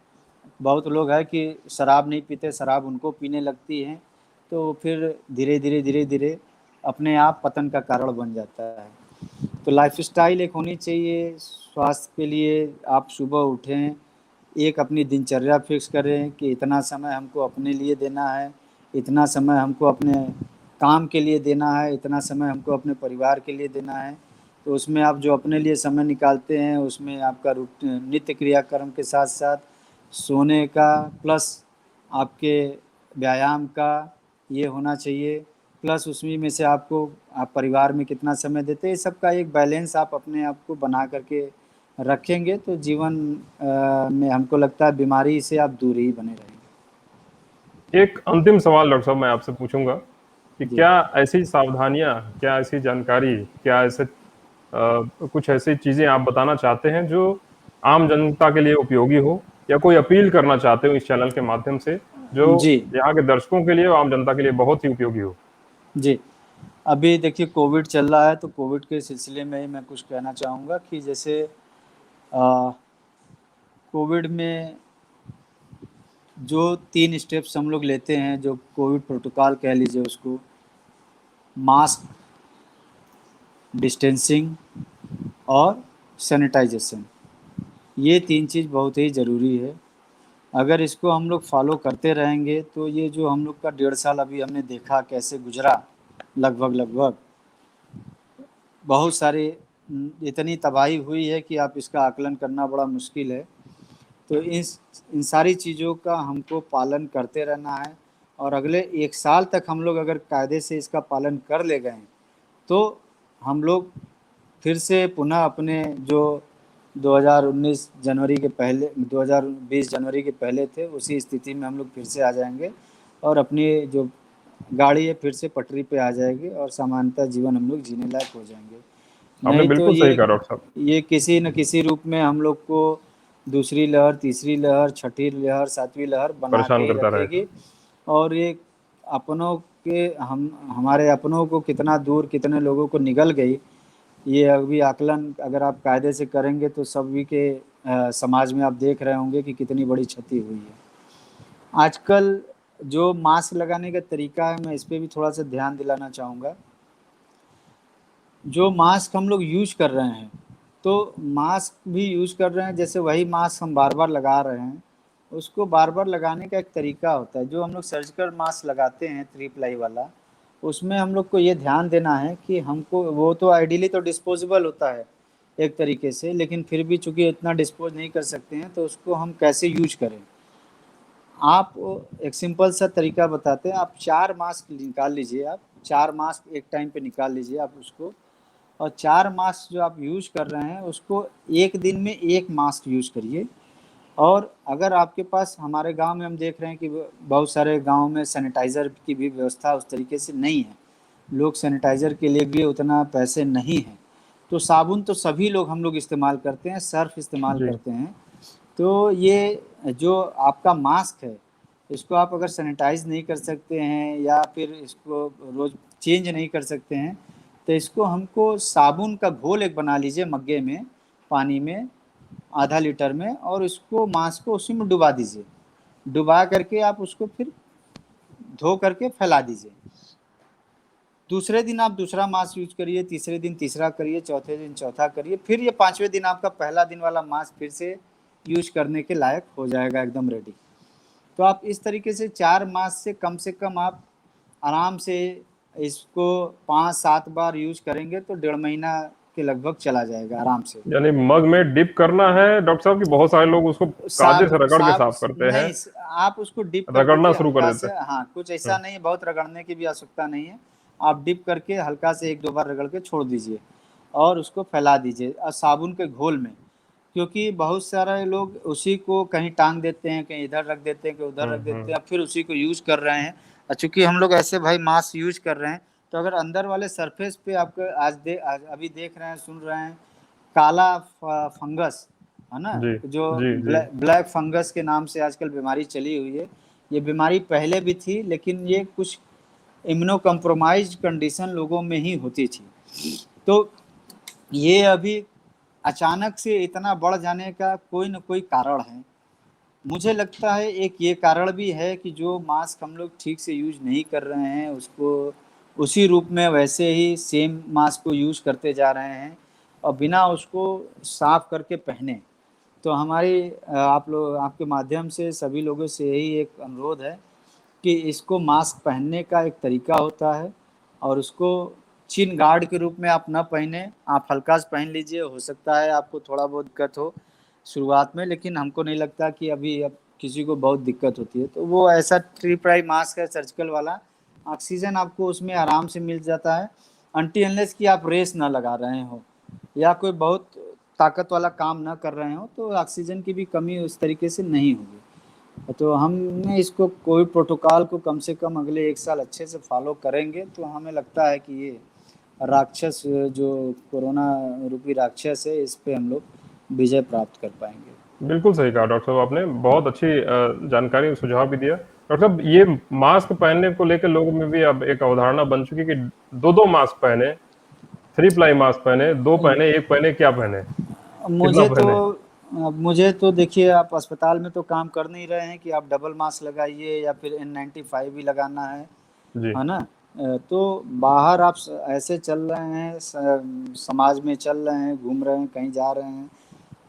बहुत लोग हैं कि शराब नहीं पीते, शराब उनको पीने लगती है, तो फिर धीरे धीरे धीरे धीरे अपने आप पतन का कारण बन जाता है। तो लाइफस्टाइल एक होनी चाहिए स्वास्थ्य के लिए। आप सुबह उठें, एक अपनी दिनचर्या फिक्स करें कि इतना समय हमको अपने लिए देना है, इतना समय हमको अपने काम के लिए देना है, इतना समय हमको अपने परिवार के लिए देना है। तो उसमें आप जो अपने लिए समय निकालते हैं, उसमें आपका नित्य क्रियाक्रम के साथ साथ सोने का प्लस आपके व्यायाम का ये होना चाहिए, प्लस उसमें में से आपको आप परिवार में कितना समय देते हैं, सबका एक बैलेंस आप अपने आप को बना करके रखेंगे तो जीवन में हमको लगता है बीमारी से आप दूर ही बने रहेंगे। एक अंतिम सवाल डॉक्टर साहब मैं आपसे पूछूंगा कि जी क्या ऐसी सावधानियां, क्या ऐसी जानकारी, क्या ऐसे कुछ ऐसी चीजें आप बताना चाहते हैं जो आम जनता के लिए उपयोगी हो, या कोई अपील करना चाहते हो इस चैनल के माध्यम से जो जी यहाँ के दर्शकों के लिए और आम जनता के लिए बहुत ही उपयोगी हो? जी। अभी देखिए कोविड चल रहा है, तो कोविड के सिलसिले में ही मैं कुछ कहना चाहूँगा कि जैसे कोविड में जो 3 स्टेप्स हम लोग लेते हैं, जो कोविड प्रोटोकॉल कह लीजिए उसको, मास्क, डिस्टेंसिंग और सैनिटाइजेशन, ये 3 चीज़ बहुत ही ज़रूरी है। अगर इसको हम लोग फॉलो करते रहेंगे तो ये जो हम लोग का 1.5 साल अभी हमने देखा कैसे गुजरा, लगभग बहुत सारी इतनी तबाही हुई है कि आप इसका आकलन करना बड़ा मुश्किल है। तो इन सारी चीज़ों का हमको पालन करते रहना है, और अगले 1 साल तक हम लोग अगर कायदे से इसका पालन कर ले गए तो हम लोग फिर से पुनः अपने जो 2019 जनवरी के पहले 2020 जनवरी के पहले थे उसी स्थिति में हम लोग फिर से आ जाएंगे, और अपनी जो गाड़ी है फिर से पटरी पे आ जाएगी, और सामान्यतः जीवन हम लोग जीने लायक हो जाएंगे। आपने नहीं तो बिल्कुल सही कहा डॉक्टर साहब। ये किसी न किसी रूप में हम लोग को दूसरी लहर, तीसरी लहर, छठी लहर, सातवीं लहर बना के परेशान ही करता रहेगा। रखेगी। और ये अपनों के हमारे अपनों को कितना दूर कितने लोगों को निगल गई, ये अभी आकलन अगर आप कायदे से करेंगे तो सभी के समाज में आप देख रहे होंगे कि कितनी बड़ी क्षति हुई है। आजकल जो मास्क लगाने का तरीका है, मैं इस पे भी थोड़ा सा ध्यान दिलाना चाहूँगा। जो मास्क हम लोग यूज कर रहे हैं, तो मास्क भी यूज कर रहे हैं, जैसे वही मास्क हम बार बार लगा रहे हैं, उसको बार बार लगाने का एक तरीका होता है। जो हम लोग सर्जिकल मास्क लगाते हैं 3 प्लाई वाला, उसमें हम लोग को ये ध्यान देना है कि हमको वो तो आइडियली तो डिस्पोजेबल होता है एक तरीके से, लेकिन फिर भी चूंकि इतना डिस्पोज नहीं कर सकते हैं तो उसको हम कैसे यूज करें। आप एक सिंपल सा तरीका बताते हैं, आप 4 मास्क निकाल लीजिए, आप 4 मास्क एक टाइम पे निकाल लीजिए आप उसको, और 4 मास्क जो आप यूज कर रहे हैं उसको एक दिन में 1 मास्क यूज करिए। और अगर आपके पास, हमारे गांव में हम देख रहे हैं कि बहुत सारे गांव में सैनिटाइज़र की भी व्यवस्था उस तरीके से नहीं है, लोग सैनिटाइज़र के लिए भी उतना पैसे नहीं हैं। तो साबुन तो सभी लोग हम लोग इस्तेमाल करते हैं, सर्फ इस्तेमाल जी। करते हैं। तो ये जो आपका मास्क है, इसको आप अगर सैनिटाइज नहीं कर सकते हैं या फिर इसको रोज़ चेंज नहीं कर सकते हैं, तो इसको हमको साबुन का घोल एक बना लीजिए मग्गे में, पानी में आधा लीटर में, और उसको मास्क को उसी में डुबा दीजिए। डुबा करके आप उसको फिर धो करके फैला दीजिए। दूसरे दिन आप दूसरा मास्क यूज करिए, तीसरे दिन तीसरा करिए, चौथे दिन चौथा करिए, फिर ये 5वें दिन आपका पहला दिन वाला मास्क फिर से यूज करने के लायक हो जाएगा, एकदम रेडी। तो आप इस तरीके से 4 मास से कम आप आराम से इसको 5-7 बार यूज करेंगे तो 1.5 महीना के लगभग चला जाएगा आराम से। यानी मग में डिप करना है डॉक्टर साहब, कि बहुत सारे लोग उसको कायदे साफ से रगड़ के साफ साफ करते हैं, नहीं, आप उसको डिप कर रगड़ना दीजिए शुरू कर हल्का देते से। हैं? हाँ, कुछ ऐसा नहीं है, बहुत रगड़ने की भी आवश्यकता नहीं है। आप डिप करके हल्का से एक दो बार रगड़ के छोड़ दीजिए और उसको फैला दीजिए और साबुन के घोल में। क्योंकि बहुत सारे लोग उसी को कहीं टांग देते हैं, कहीं इधर रख देते हैं, कहीं उधर रख देते हैं, फिर उसी को यूज कर रहे हैं। और चूंकि हम लोग ऐसे भाई मास्क यूज कर रहे हैं, तो अगर अंदर वाले सरफेस पे आपको आज अभी देख रहे हैं, सुन रहे हैं, काला फंगस है ना, जी जो जी जी। ब्लैक फंगस के नाम से आजकल बीमारी चली हुई है। ये बीमारी पहले भी थी, लेकिन ये कुछ इम्यूनो कम्प्रोमाइज कंडीशन लोगों में ही होती थी। तो ये अभी अचानक से इतना बढ़ जाने का कोई न कोई कारण है। मुझे लगता है एक ये कारण भी है कि जो मास्क हम लोग ठीक से यूज नहीं कर रहे हैं, उसको उसी रूप में वैसे ही सेम मास्क को यूज करते जा रहे हैं और बिना उसको साफ करके पहने। तो हमारी आप लोग, आपके माध्यम से सभी लोगों से यही एक अनुरोध है कि इसको मास्क पहनने का एक तरीका होता है और उसको चिन गार्ड के रूप में आप न पहने, आप हल्का से पहन लीजिए। हो सकता है आपको थोड़ा बहुत दिक्कत हो शुरुआत में, लेकिन हमको नहीं लगता कि अभी अब किसी को बहुत दिक्कत होती है। तो वो ऐसा ट्री प्लाई मास्क है सर्जिकल वाला, ऑक्सीजन आपको उसमें आराम से मिल जाता है, अनटी अनलेस कि आप रेस ना लगा रहे हो या कोई बहुत ताकत वाला काम ना कर रहे हो, तो ऑक्सीजन की भी कमी उस तरीके से नहीं होगी। तो हमने इसको कोविड प्रोटोकॉल को कम से कम अगले 1 साल अच्छे से फॉलो करेंगे, तो हमें लगता है कि ये राक्षस जो कोरोना रूपी राक्षस है, इस पे हम लोग विजय प्राप्त कर पाएंगे। बिल्कुल सही कहा डॉक्टर साहब, आपने बहुत अच्छी जानकारी और सुझाव भी दिया। डॉक्टर साहब, ये मास्क पहनने को लेकर लोगों में भी अब एक अवधारणा बन चुकी है कि दो दो मास्क पहने, 3 प्लाई मास्क पहने, 2 पहने, 1 पहने, क्या पहने, कितना मुझे तो पहने? मुझे तो देखिए, आप अस्पताल में तो काम कर नहीं रहे हैं कि आप डबल मास्क लगाइए या फिर N95 भी लगाना जी। है ना। तो बाहर आप ऐसे चल रहे हैं, समाज में चल रहे हैं, घूम रहे हैं, कहीं जा रहे हैं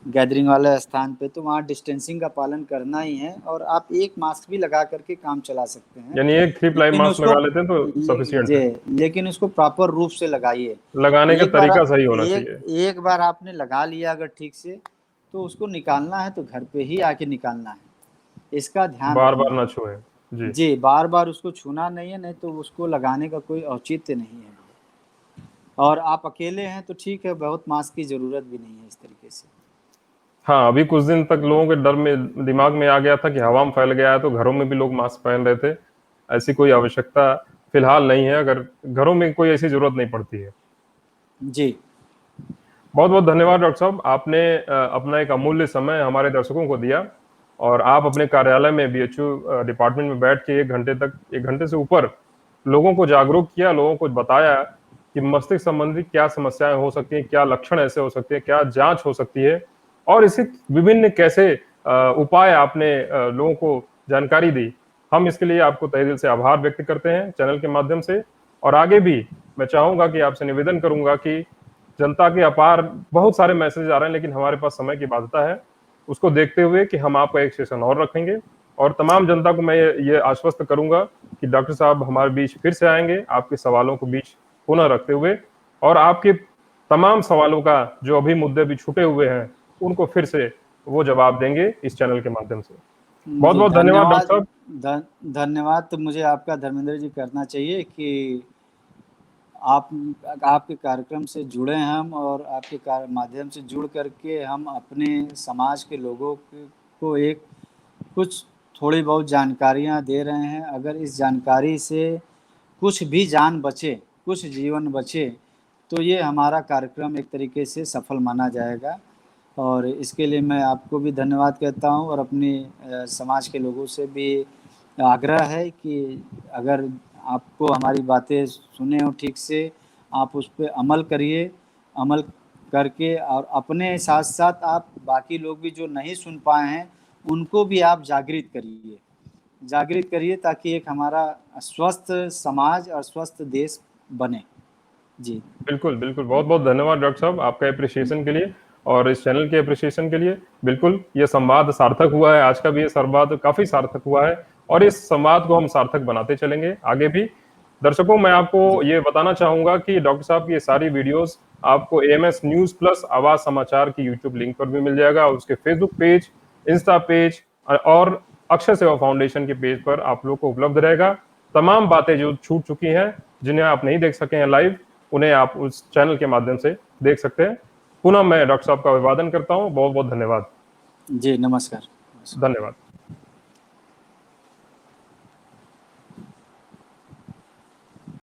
गैदरिंग वाले स्थान पे, तो वहाँ डिस्टेंसिंग का पालन करना ही है और आप एक मास्क भी लगा करके काम चला सकते हैं। यानी एक 3 प्लाई लेकिन मास्क उसको लगा लेते हैं तो सफिशियंट है। लेकिन उसको प्रॉपर रूप से लगाइए। लगाने का एक बार तरीका सही होना एक चाहिए। एक बार आपने लगा लिया अगर ठीक से, तो उसको निकालना है तो घर पे ही आके निकालना है, इसका ध्यान बार रखना बार ना है। छुएं। जी। जी, बार बार उसको छूना नहीं है, नहीं तो उसको लगाने का कोई औचित्य नहीं है। और आप अकेले हैं तो ठीक है, बहुत मास्क की जरूरत भी नहीं है इस तरीके से। हाँ, अभी कुछ दिन तक लोगों के डर में दिमाग में आ गया था कि हवा में फैल गया है, तो घरों में भी लोग मास्क पहन रहे थे। ऐसी कोई आवश्यकता फिलहाल नहीं है, अगर घरों में कोई ऐसी जरूरत नहीं पड़ती है। जी, बहुत बहुत धन्यवाद डॉक्टर साहब, आपने अपना एक अमूल्य समय हमारे दर्शकों को दिया और आप अपने कार्यालय में बीएचयू डिपार्टमेंट में बैठ के 1 घंटे तक, 1 घंटे से ऊपर लोगों को जागरूक किया, लोगों को बताया कि मस्तिष्क संबंधी क्या समस्याएं हो सकती हैं, क्या लक्षण ऐसे हो सकते हैं, क्या जांच हो सकती है और इसके विभिन्न कैसे उपाय आपने लोगों को जानकारी दी। हम इसके लिए आपको तहे दिल से आभार व्यक्त करते हैं चैनल के माध्यम से। और आगे भी मैं चाहूंगा कि आपसे निवेदन करूंगा कि जनता के अपार बहुत सारे मैसेज आ रहे हैं, लेकिन हमारे पास समय की बाध्यता है, उसको देखते हुए कि हम आपका एक सेशन और रखेंगे और तमाम जनता को मैं ये आश्वस्त करूंगा कि डॉक्टर साहब हमारे बीच फिर से आएंगे, आपके सवालों को बीच पुनः रखते हुए और आपके तमाम सवालों का जो अभी मुद्दे भी छूटे हुए हैं उनको फिर से वो जवाब देंगे इस चैनल के माध्यम से। बहुत जी, बहुत धन्यवाद डॉक्टर साहब। धन्यवाद तो मुझे आपका धर्मेंद्र जी करना चाहिए कि आप आपके कार्यक्रम से जुड़े हैं हम, और आपके माध्यम से जुड़ करके हम अपने समाज के लोगों को एक कुछ थोड़ी बहुत जानकारियां दे रहे हैं। अगर इस जानकारी से कुछ भी जान बचे, कुछ जीवन बचे, तो ये हमारा कार्यक्रम एक तरीके से सफल माना जाएगा। और इसके लिए मैं आपको भी धन्यवाद कहता हूँ और अपनी समाज के लोगों से भी आग्रह है कि अगर आपको हमारी बातें सुने हो ठीक से, आप उस पर अमल करिए। अमल करके और अपने साथ साथ आप बाकी लोग भी जो नहीं सुन पाए हैं उनको भी आप जागृत करिए ताकि एक हमारा स्वस्थ समाज और स्वस्थ देश बने। जी, बिल्कुल बिल्कुल, बहुत बहुत धन्यवाद डॉक्टर साहब आपका एप्रिसिएशन के लिए और इस चैनल के एप्रिसिएशन के लिए। बिल्कुल ये संवाद सार्थक हुआ है, आज का भी ये संवाद काफी सार्थक हुआ है और इस संवाद को हम सार्थक बनाते चलेंगे आगे भी। दर्शकों, मैं आपको ये बताना चाहूंगा कि डॉक्टर साहब की ये सारी वीडियोस आपको एएमएस न्यूज प्लस आवाज समाचार की यूट्यूब लिंक पर भी मिल जाएगा, उसके फेसबुक पेज, इंस्टा पेज और अक्षर सेवा फाउंडेशन के पेज पर आप लोग को उपलब्ध रहेगा। तमाम बातें जो छूट चुकी हैं, जिन्हें आप नहीं देख सके हैं लाइव, उन्हें आप उस चैनल के माध्यम से देख सकते हैं। पुनः मैं डॉक्टर साहब का अभिवादन करता हूँ। बहुत बहुत धन्यवाद। जी नमस्कार। धन्यवाद।